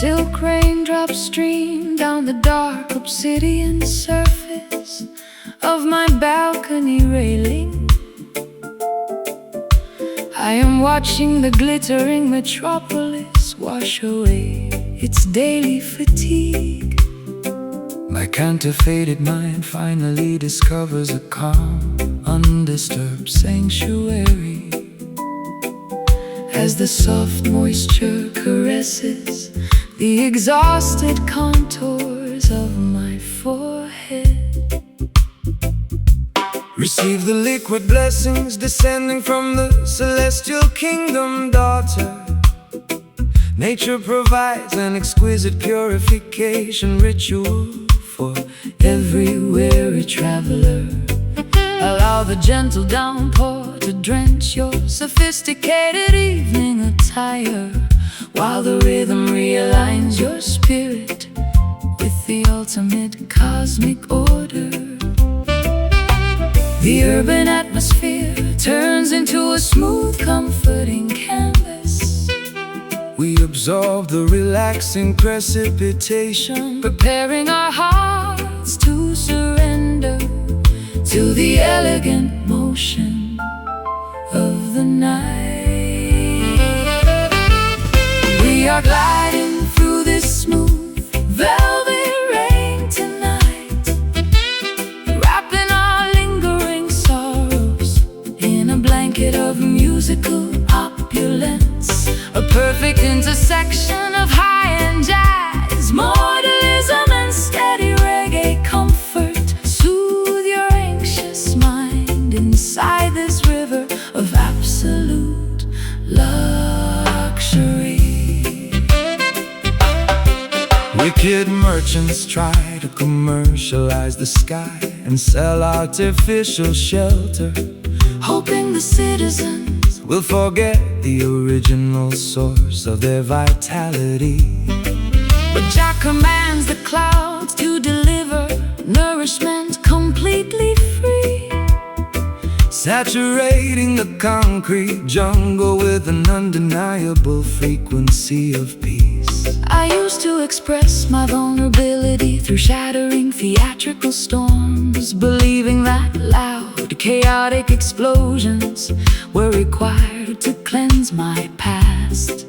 Silk raindrops stream down the dark obsidian surface of my balcony railing. I am watching the glittering metropolis wash away its daily fatigue. My counterfeited mind finally discovers a calm, undisturbed sanctuary, as the soft moisture caresses the exhausted contours of my forehead. Receive the liquid blessings descending from the celestial kingdom, daughter. Nature provides an exquisite purification ritual for every weary traveler. Allow the gentle downpour to drench your sophisticated evening attire, while the rhythm realigns your spirit with the ultimate cosmic order. The urban atmosphere turns into a smooth, comforting canvas. We absorb the relaxing precipitation, preparing our hearts to surrender to the elegant motion of the night. We are gliding through this smooth, velvet rain tonight, wrapping our lingering sorrows in a blanket of musical opulence. A perfect intersection of high-end jazz, mortalism and steady reggae comfort. Soothe your anxious mind inside this river of absolute luxury. Wicked merchants try to commercialize the sky and sell artificial shelter, hoping the citizens will forget the original source of their vitality. But Jah commands the clouds to deliver nourishment completely free, saturating the concrete jungle with an undeniable frequency of peace. I used to express my vulnerability through shattering theatrical storms, believing that loud, chaotic explosions were required to cleanse my past.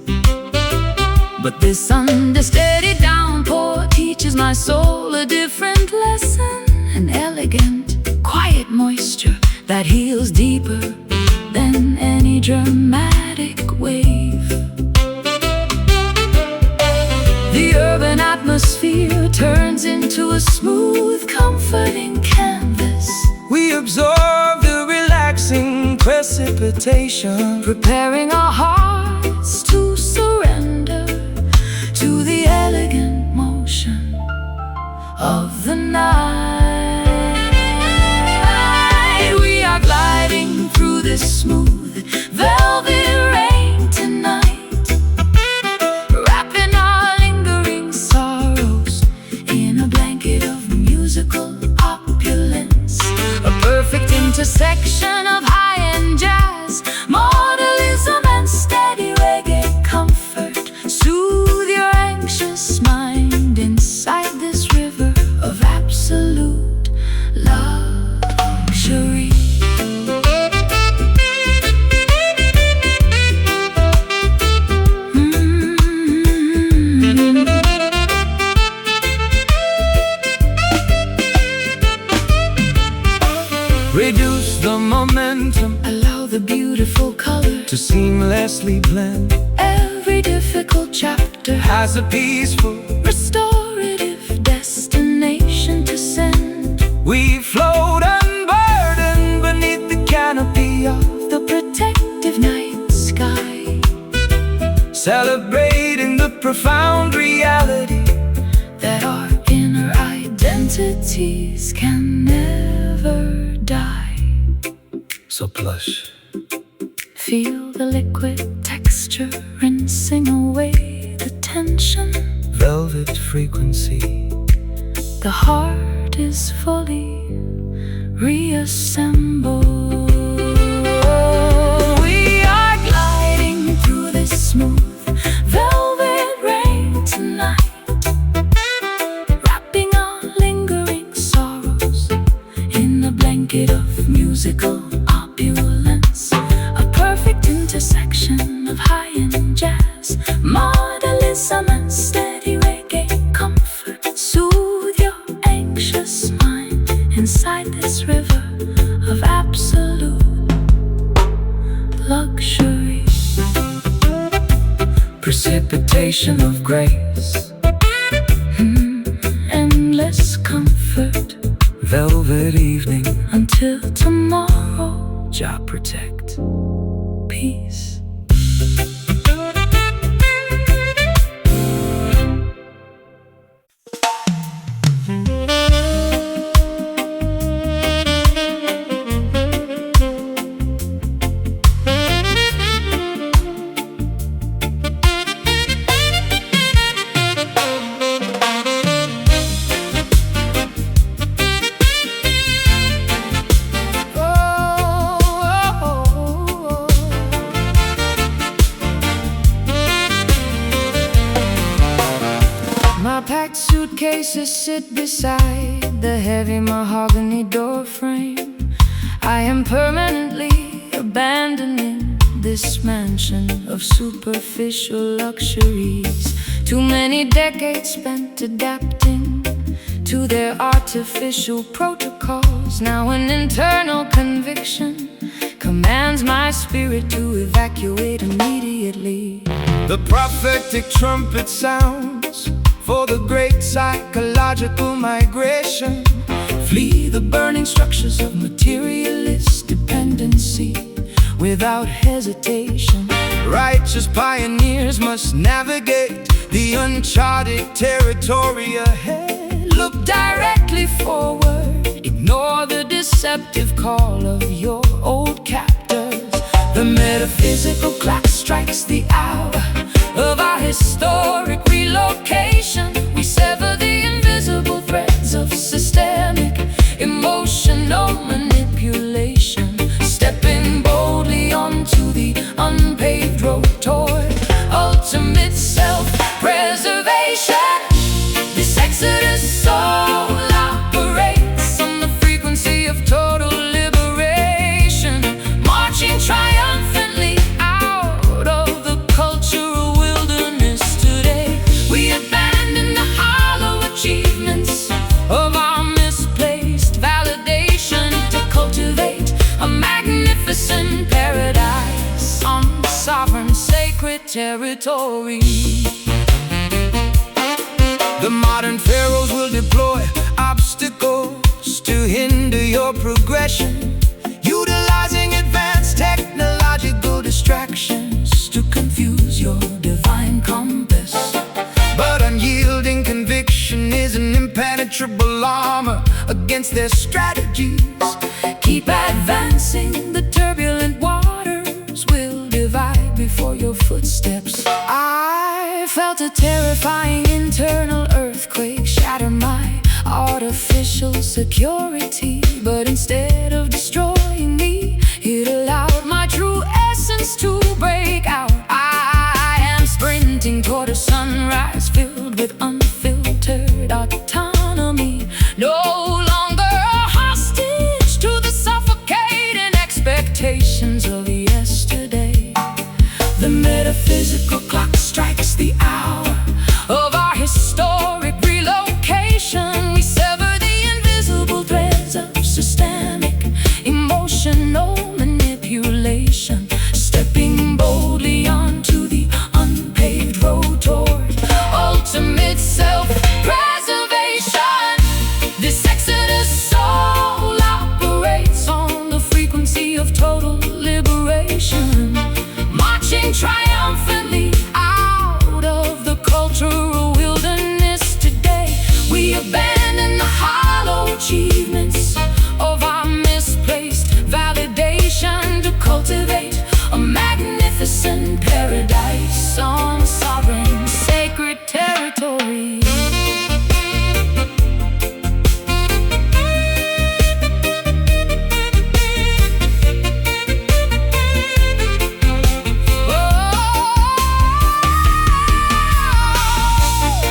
But this understeady downpour teaches my soul a different lesson, an elegant, quiet moisture that heals deeper than any dramatic wave. The urban atmosphere turns into a smooth, comforting canvas. We absorb the relaxing precipitation, preparing our hearts to surrender to the elegant motion of the night. We are gliding through this smooth, velvet rain tonight, to seamlessly blend. Every difficult chapter Has a peaceful, restorative destination to send. we float unburdened beneath the canopy of The protective night sky, celebrating the profound reality that our inner identities can never die. so plush. Feel the liquid texture rinsing away the tension. Velvet frequency, The heart is fully reassembled. We are gliding through this smooth velvet rain tonight, wrapping our lingering sorrows in a blanket of musical opulence. A perfect intersection of high-end jazz, modernism and steady reggae comfort. Soothe your anxious mind inside this river of absolute luxury. precipitation of grace, Endless comfort velvet evening, until tomorrow. Jah protect. Peace. My packed suitcases sit beside the heavy mahogany door frame. I am permanently abandoning this mansion of superficial luxuries. Too many decades spent adapting to their artificial protocols. Now an internal conviction commands my spirit to evacuate immediately. The prophetic trumpet sounds for the great psychological migration. Flee the burning structures of materialist dependency without hesitation. Righteous pioneers must navigate the uncharted territory ahead. Look directly forward, ignore the deceptive call of your old captors. The metaphysical clock strikes the hour of our historic relocation. We sever the invisible threads of systemic emotional manipulation, stepping boldly onto the unpaved road toward ultimate self-preservation. This exodus soul operates on the frequency of total liberation, marching triumphantly out of the cultural wilderness today. We abandon the hollow achievements of our misplaced validation to cultivate a magnificent paradise on sovereign sacred territory. The modern pharaohs will deploy obstacles to hinder your progression, utilizing advanced technological distractions to confuse your divine compass. But unyielding conviction is an impenetrable armor against their strategies. Keep advancing, the turbulent waters will divide before your footsteps. I felt a terrifying internal earthquake shatter my artificial security, but instead of destroying me, it allowed my true essence to break out. I am sprinting toward a sunrise filled with unfiltered autonomy, no longer a hostage to the suffocating expectations of yesterday. The metaphysical clock strikes the hour of our historic relocation. We sever the invisible threads of systemic emotional manipulation, stepping Exodus on sovereign, sacred territory.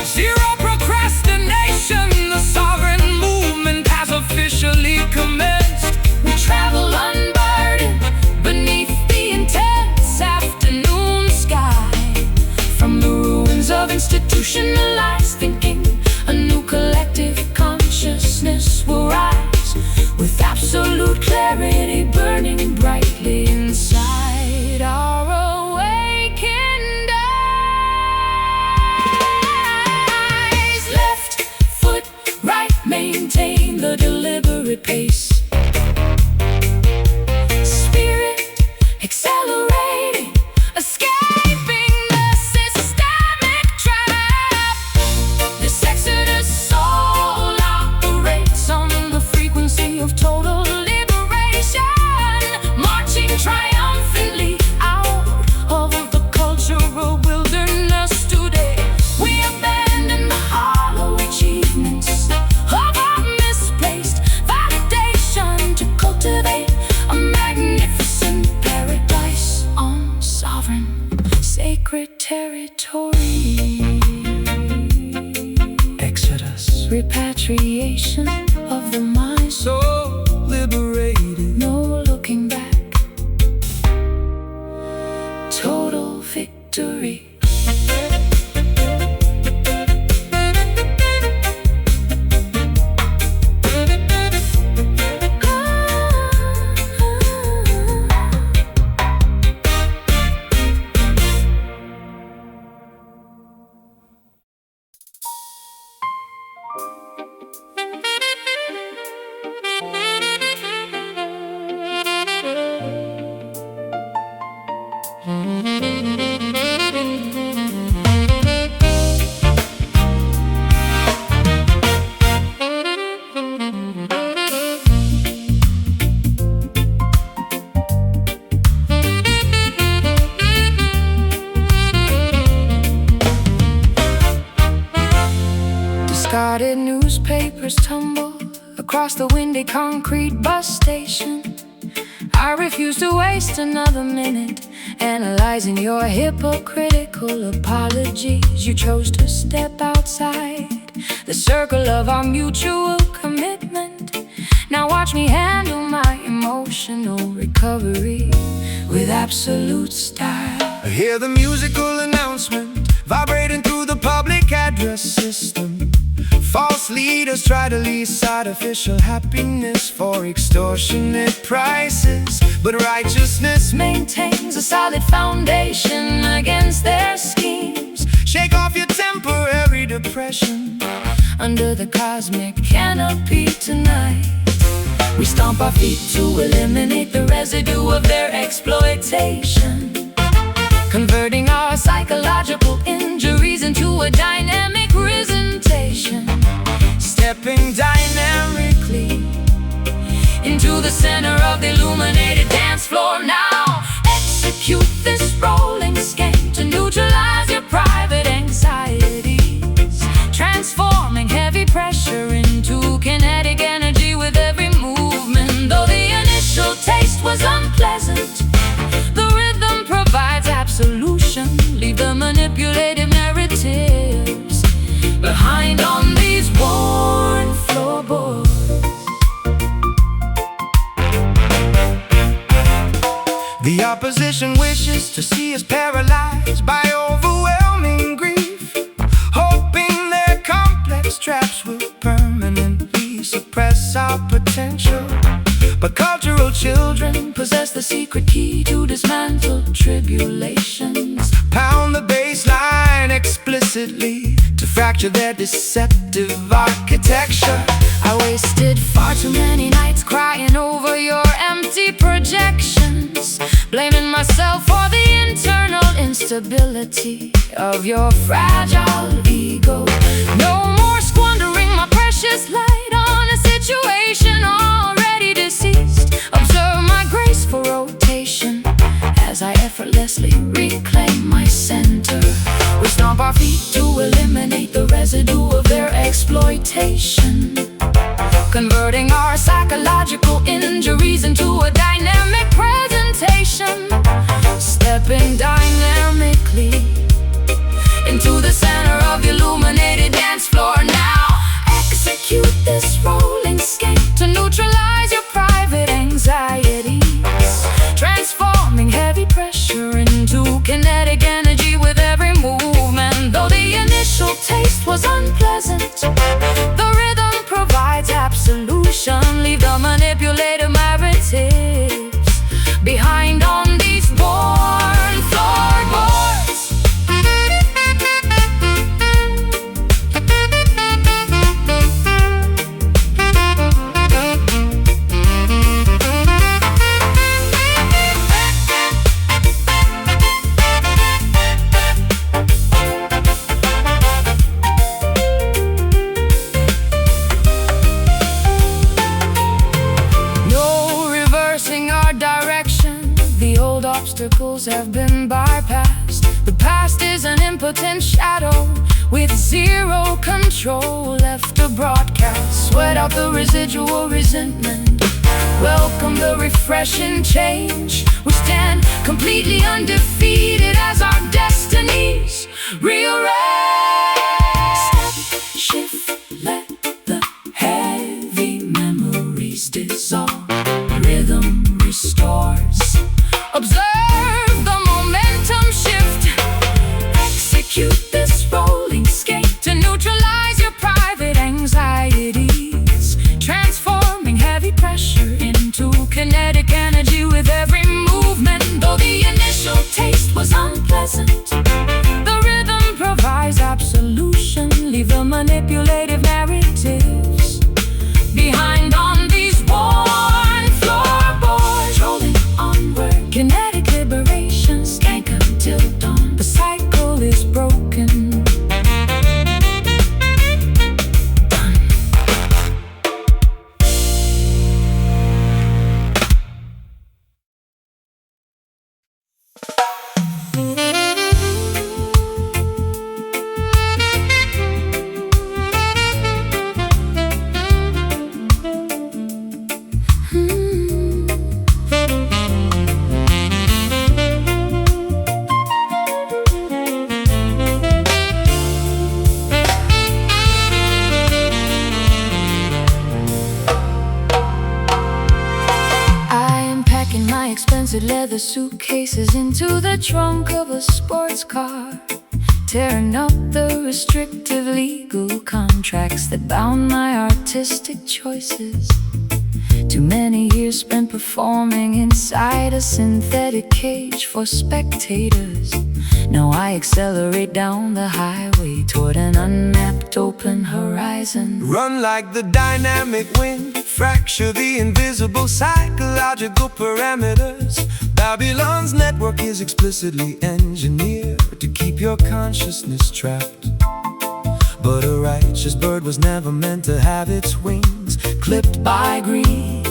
Zero procrastination, the sovereign movement has officially commenced. We travel unburdened beneath the intense afternoon sky. From the ruins of institutionalized thinking, a new collective consciousness will rise, with absolute clarity burning brightly inside our awakened eyes. Left foot, right, maintain the deliberate pace. Spirit accelerating, escaping the systemic trap. This Exodus soul operates on the frequency of total liberation, marching triumphantly out of the cultural wilderness today. We abandon the hollow achievements of our misplaced validation to cultivate a magnificent paradise on sovereign, sacred territory. Exodus, Repatriation of the mind, so liberated. no looking back. Total victory. Discarded newspapers tumble across the windy concrete bus station. I refuse to waste another minute analyzing your hypocritical apologies. You chose to step outside the circle of our mutual commitment. Now watch me handle my emotional recovery with absolute style. I hear the musical announcement vibrating through the public address system. False leaders try to lease artificial happiness for extortionate prices, but righteousness Maintains a solid foundation against their schemes. shake off your temporary depression. Under the cosmic canopy tonight, we stomp our feet to eliminate the residue of their exploitation, converting our psychological injuries into a dynamic presentation. Stepping dynamically Into the center of the illuminated dance floor now. Execute this rolling scheme to neutralize your private anxieties, transforming heavy pressure into kinetic energy with every movement. Though the initial taste was unpleasant, the rhythm provides absolution. Leave the manipulative narratives behind on these worn floorboards. The opposition wishes to see us paralyzed by overwhelming grief, hoping their complex traps will permanently suppress our potential. But cultural children possess the secret key to dismantle tribulations. Pound the bass line explicitly to fracture their deceptive architecture. I wasted far too many nights crying over your empty projections, blaming myself for the internal instability of your fragile ego. No more squandering my precious light on a situation already deceased. Observe my graceful rotation as I effortlessly reclaim my center. meditation, converting our psychological injuries into a dynamic presentation, stepping dynamically into the center of the illuminated dance floor. Now execute this rolling skate to neutralize your private anxieties, transforming heavy pressure into kinetic energy with every movement. Though the initial taste was unpleasant, the rhythm provides absolution. Leave the manipulative narratives behind on these worn floorboards. Obstacles have been bypassed. The past is an impotent shadow with zero control left to broadcast. Sweat out the residual resentment, welcome the refreshing change. We stand completely undefeated as our destinies rearrange. Shift, let the heavy memories dissolve. Rhythm restores. Observe the momentum shift. Execute this rolling skate to neutralize your private anxieties, transforming heavy pressure into kinetic energy with every movement. Though the initial taste was unpleasant, the rhythm provides absolution. Leave the manipulative narratives behind on these worn floorboards. Rolling onward, kinetic liberation, skank until dawn. The cycle is broken. Done. Expensive leather suitcases into the trunk of a sports car, tearing up the restrictive legal contracts that bound my artistic choices. Too many years spent performing inside a synthetic cage for spectators. Now I accelerate down the highway toward an unmapped open horizon. Run like the dynamic wind, fracture the invisible psychological parameters. Babylon's network is explicitly engineered to keep your consciousness trapped. But a righteous bird was never meant to have its wings clipped by greed.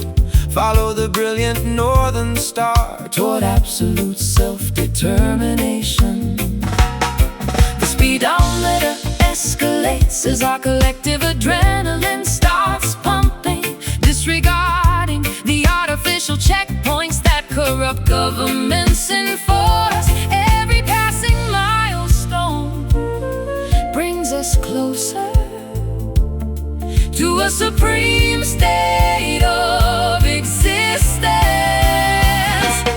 Follow the brilliant northern star toward absolute self-determination. The speedometer escalates as our collective adrenaline starts pumping, disregarding the artificial checkpoints that corrupt governments enforce. Every passing milestone brings us closer to a supreme state of existence.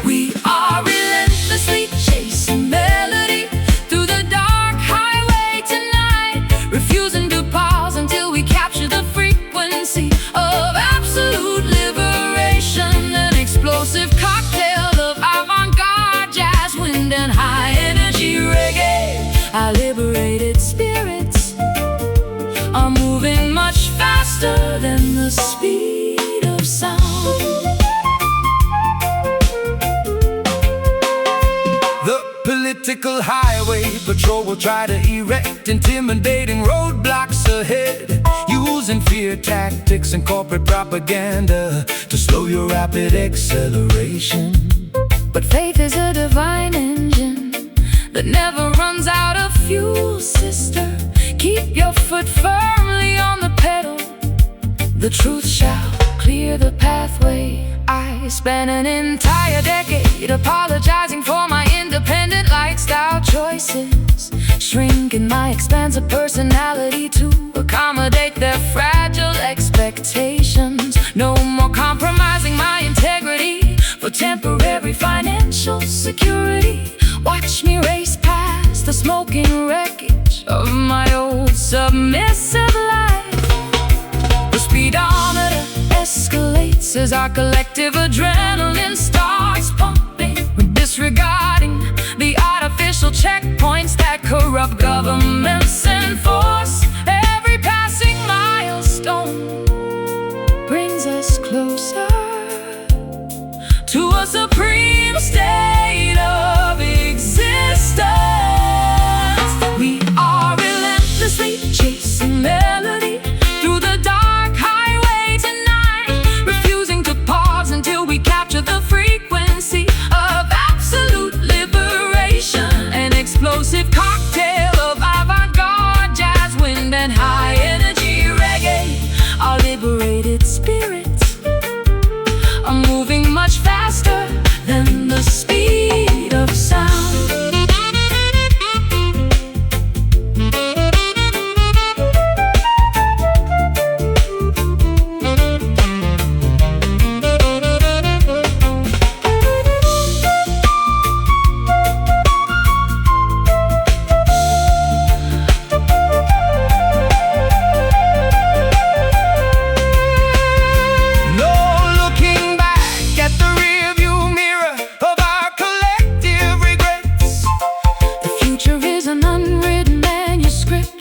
We are relentlessly chasing melody through the dark highway tonight, refusing to pause until we capture the frequency of absolute liberation. An explosive cocktail of avant-garde jazz, wind and high-energy reggae. Our liberated spirits are moving much faster than the speed of sound. The political highway patrol will try to erect intimidating roadblocks ahead, using fear tactics and corporate propaganda to slow your rapid acceleration. But faith is a divine engine that never runs out of fuel, sister. Keep your foot firmly on the pedal. The truth shall clear the pathway. I spent an entire decade apologizing for my independent lifestyle choices, shrinking my expansive personality to accommodate their fragile expectations. No more compromising my integrity for temporary financial security. Watch me race past the smoking wreckage of my old submissive life. The speedometer escalates as our collective adrenaline starts pumping. We're disregarding the artificial checkpoints that corrupt governments enforce. Every passing milestone brings us closer to a supreme state of existence. We are relentlessly chasing melody through the dark highway tonight, refusing to pause until we capture the frequency of absolute liberation. An explosive cocktail of avant-garde jazz, wind and high energy reggae. Our liberated spirits are moving much faster than the speed of sound.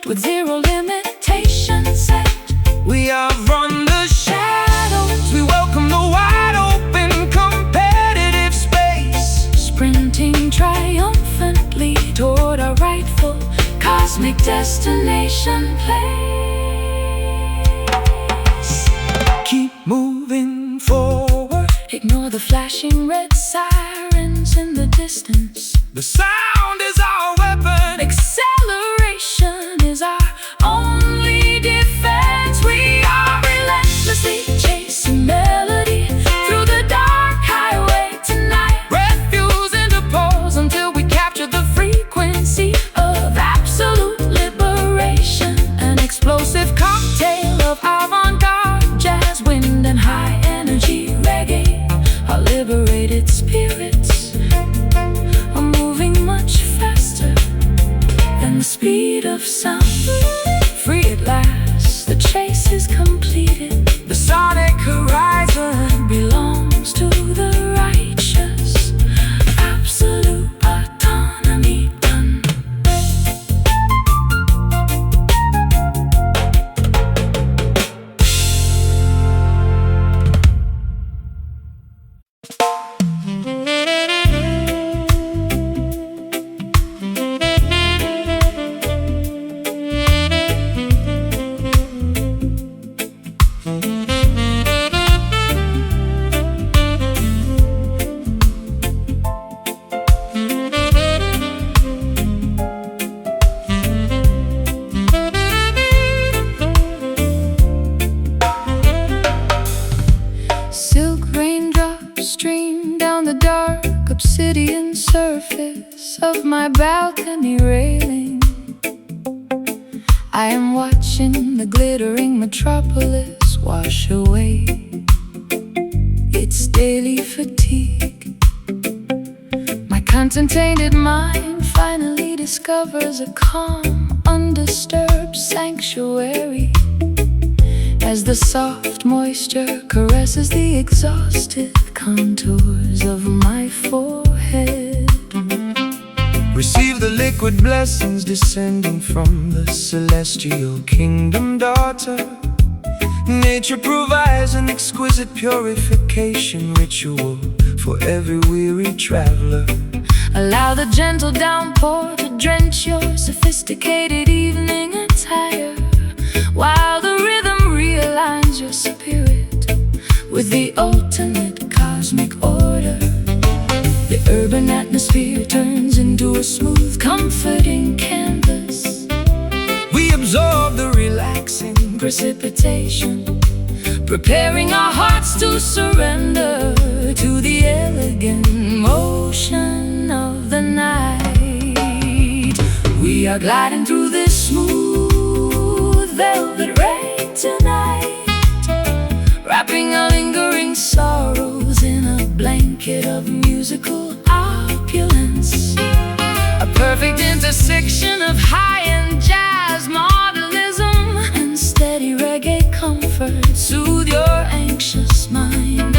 With zero limitations set, We have run the shadows. We welcome the wide open competitive space, sprinting triumphantly toward our rightful cosmic destination place. keep moving forward. Ignore the flashing red sirens in the distance. The sound is our weapon. Acceleration is our only defense. We are relentlessly chasing melody through the dark highway tonight, Refusing to pause until we capture the frequency of absolute liberation. An explosive cocktail of avant-garde jazz, wind and high energy reggae. Our liberated spirits are moving much faster than the speed of sound. Free at last, the chase is completed. the sonic Horizon belongs to the righteous. Absolute autonomy done. Silk raindrops stream down the dark obsidian surface of my balcony railing. I am watching the glittering metropolis wash away its daily fatigue. My content-tainted mind finally discovers a calm, undisturbed sanctuary as the soft moisture caresses the exhausted contours of my forehead. receive the liquid blessings descending from the celestial kingdom, daughter. Nature provides an exquisite purification ritual for every weary traveler. Allow the gentle downpour to drench your sophisticated evening attire, while the rhythm realigns your spirit with the ultimate cosmic order. The urban atmosphere turns into a smooth, comforting canvas. We absorb the relaxing Precipitation preparing our hearts to surrender to the elegant motion of the night. We are gliding through this smooth velvet rain tonight, wrapping our lingering sorrows in a blanket of musical opulence. A perfect intersection of high-end jazz, modernism, and steady reggae comfort. Soothe your anxious mind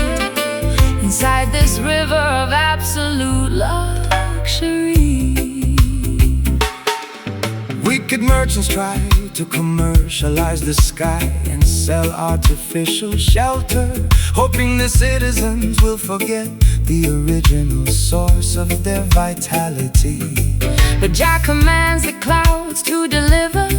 inside this river of absolute luxury. Wicked merchants try to commercialize the sky and sell artificial shelter, hoping the citizens will forget the original source of their vitality. But Jah commands the clouds to deliver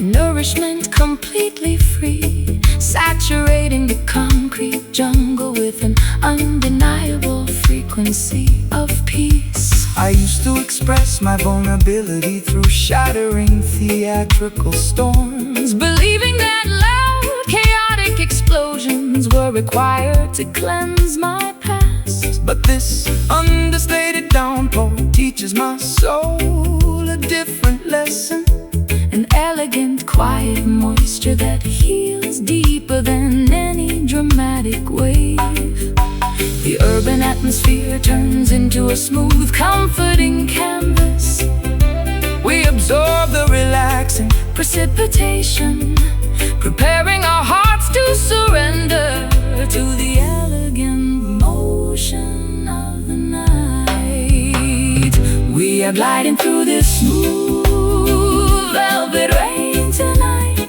nourishment completely free, saturating the concrete jungle with an undeniable frequency of peace. I used to express my vulnerability through shattering theatrical storms, believing that loud, chaotic explosions were required to cleanse my past. but this understated downpour teaches my soul a different lesson. An elegant, quiet moisture that heals deeper than any dramatic wave. The urban atmosphere turns into a smooth, comforting canvas. We absorb the relaxing Precipitation, preparing our hearts to surrender to the elegant motion of the night. We are gliding through this smooth velvet rain tonight,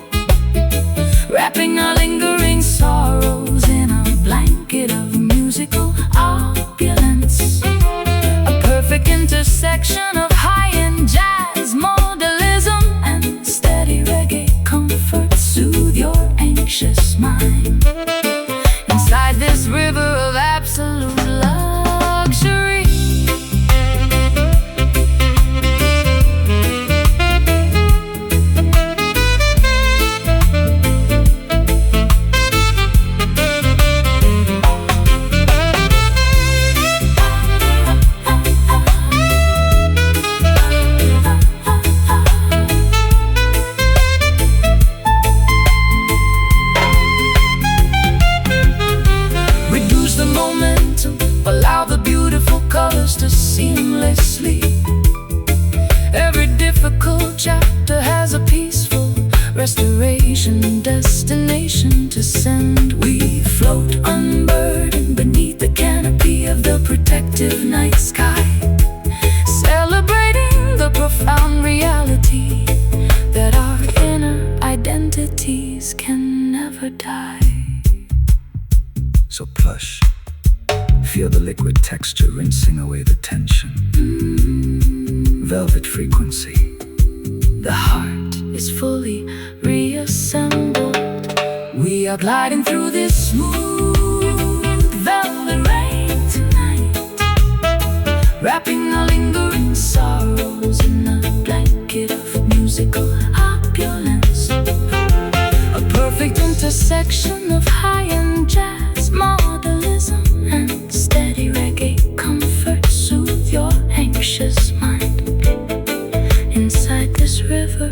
wrapping our lingering sorrows in a blanket of musical opulence. A perfect intersection of high-end jazz, modernism, and steady reggae comfort. Soothe your anxious mind inside this river of absolute luxury. Allow the beautiful colors to seamlessly. Every difficult chapter has a peaceful restoration destination to send. We float unburdened beneath the canopy of the protective night sky, celebrating the profound reality that our inner identities can never die. so plush. Feel the liquid texture rinsing away the tension. Velvet frequency. The heart is fully reassembled. We are gliding through this smooth velvet rain tonight, wrapping our lingering sorrows in a blanket of musical opulence. A perfect intersection of high-end jazz, modernism, and steady reggae comfort. Soothe your anxious mind inside this river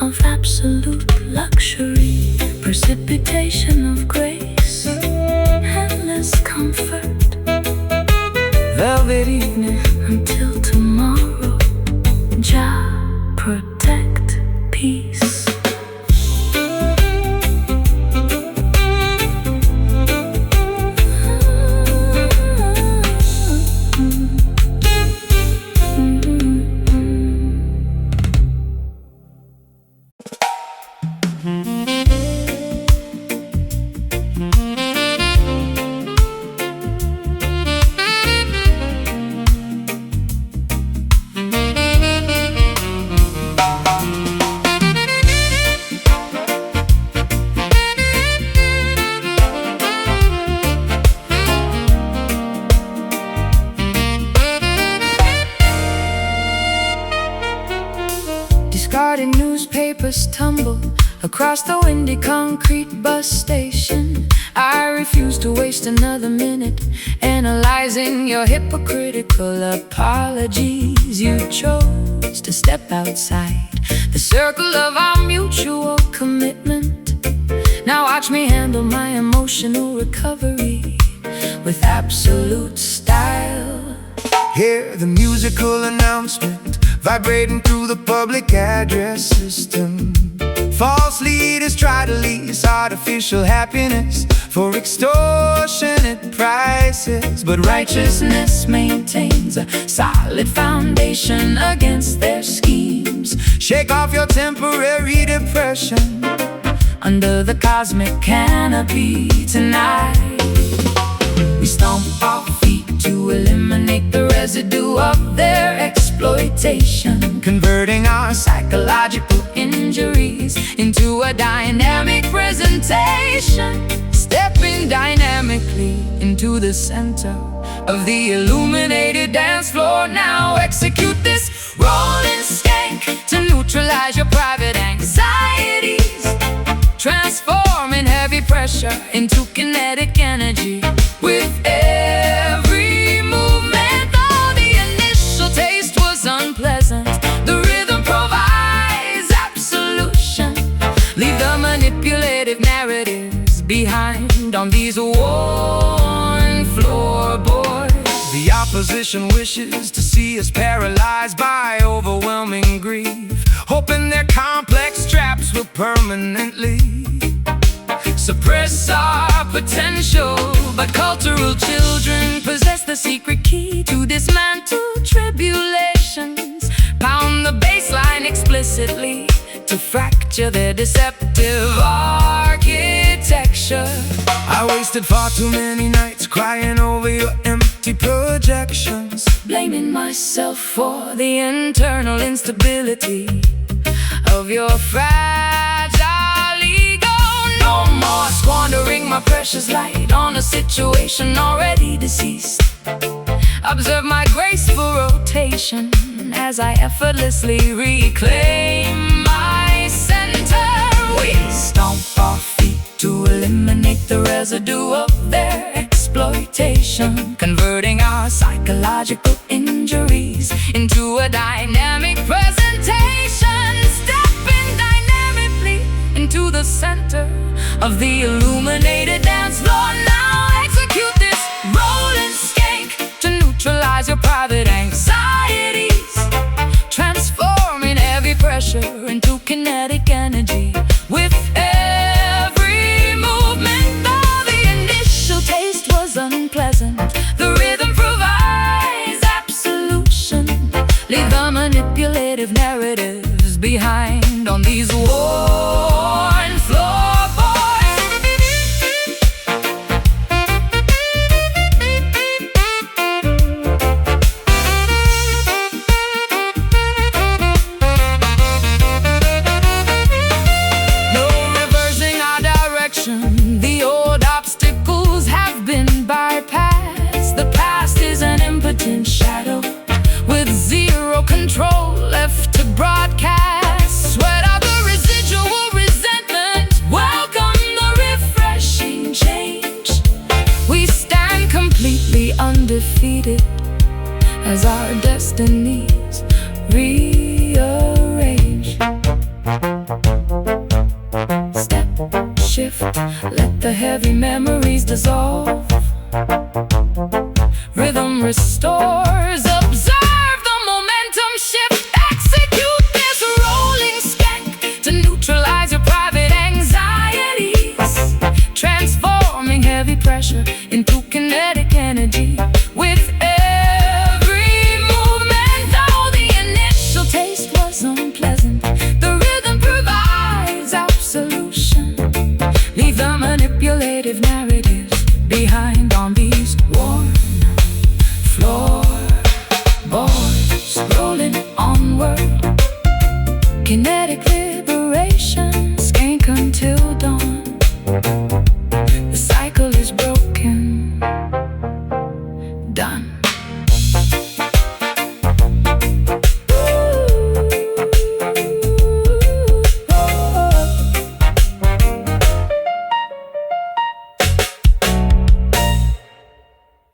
of absolute luxury. Precipitation of grace, endless comfort. Velvet evening Until tomorrow, Jah protect peace. Discarding newspapers tumble, Across the windy concrete bus station, I refuse to waste another minute analyzing your hypocritical apologies. You chose to step outside the circle of our mutual commitment. Now watch me handle my emotional recovery with absolute style. Hear the musical announcement vibrating through the public address system. False leaders try to lease artificial happiness for extortionate prices, but Righteousness maintains a solid foundation against their schemes. shake off your temporary depression Under the cosmic canopy tonight, we stomp our feet to eliminate the residue of their exploitation, converting our psychological injuries into a dynamic presentation. Stepping dynamically into the center of the illuminated dance floor. Now execute this rolling skank to neutralize your private anxieties, transforming heavy pressure into kinetic energy with every movement. Though the initial taste was unpleasant, the rhythm provides absolution. Leave the manipulative narratives behind on these worn floorboards. The opposition wishes to see us paralyzed by overwhelming grief, hoping their complex traps will permanently suppress our potential. But cultural children possess the secret key to dismantle tribulations, pound the baseline explicitly to fracture their deceptive architecture. I wasted far too many nights crying over your empty projections, blaming myself for the internal instability of your fragile ego. No more squandering my precious light on a situation already deceased. Observe my graceful rotation as I effortlessly reclaim my center. We stomp our feet to eliminate the residue of their exploitation, converting our psychological injuries into a dynamic presentation. Stepping dynamically into the center of the illuminated dance floor. Now execute this rolling skank to neutralize your private anxieties, transforming heavy pressure into kinetic energy with every movement. Though the initial taste was unpleasant, the rhythm provides absolution. Leave the manipulative narratives behind on these worn floorboards. No reversing our direction. The old obstacles have been bypassed. The past is an impotent shadow with zero control left to broadcast. Sweat out the residual resentment, welcome the refreshing change. We stand completely undefeated as our destinies rearrange. Step, shift, let the heavy memories dissolve.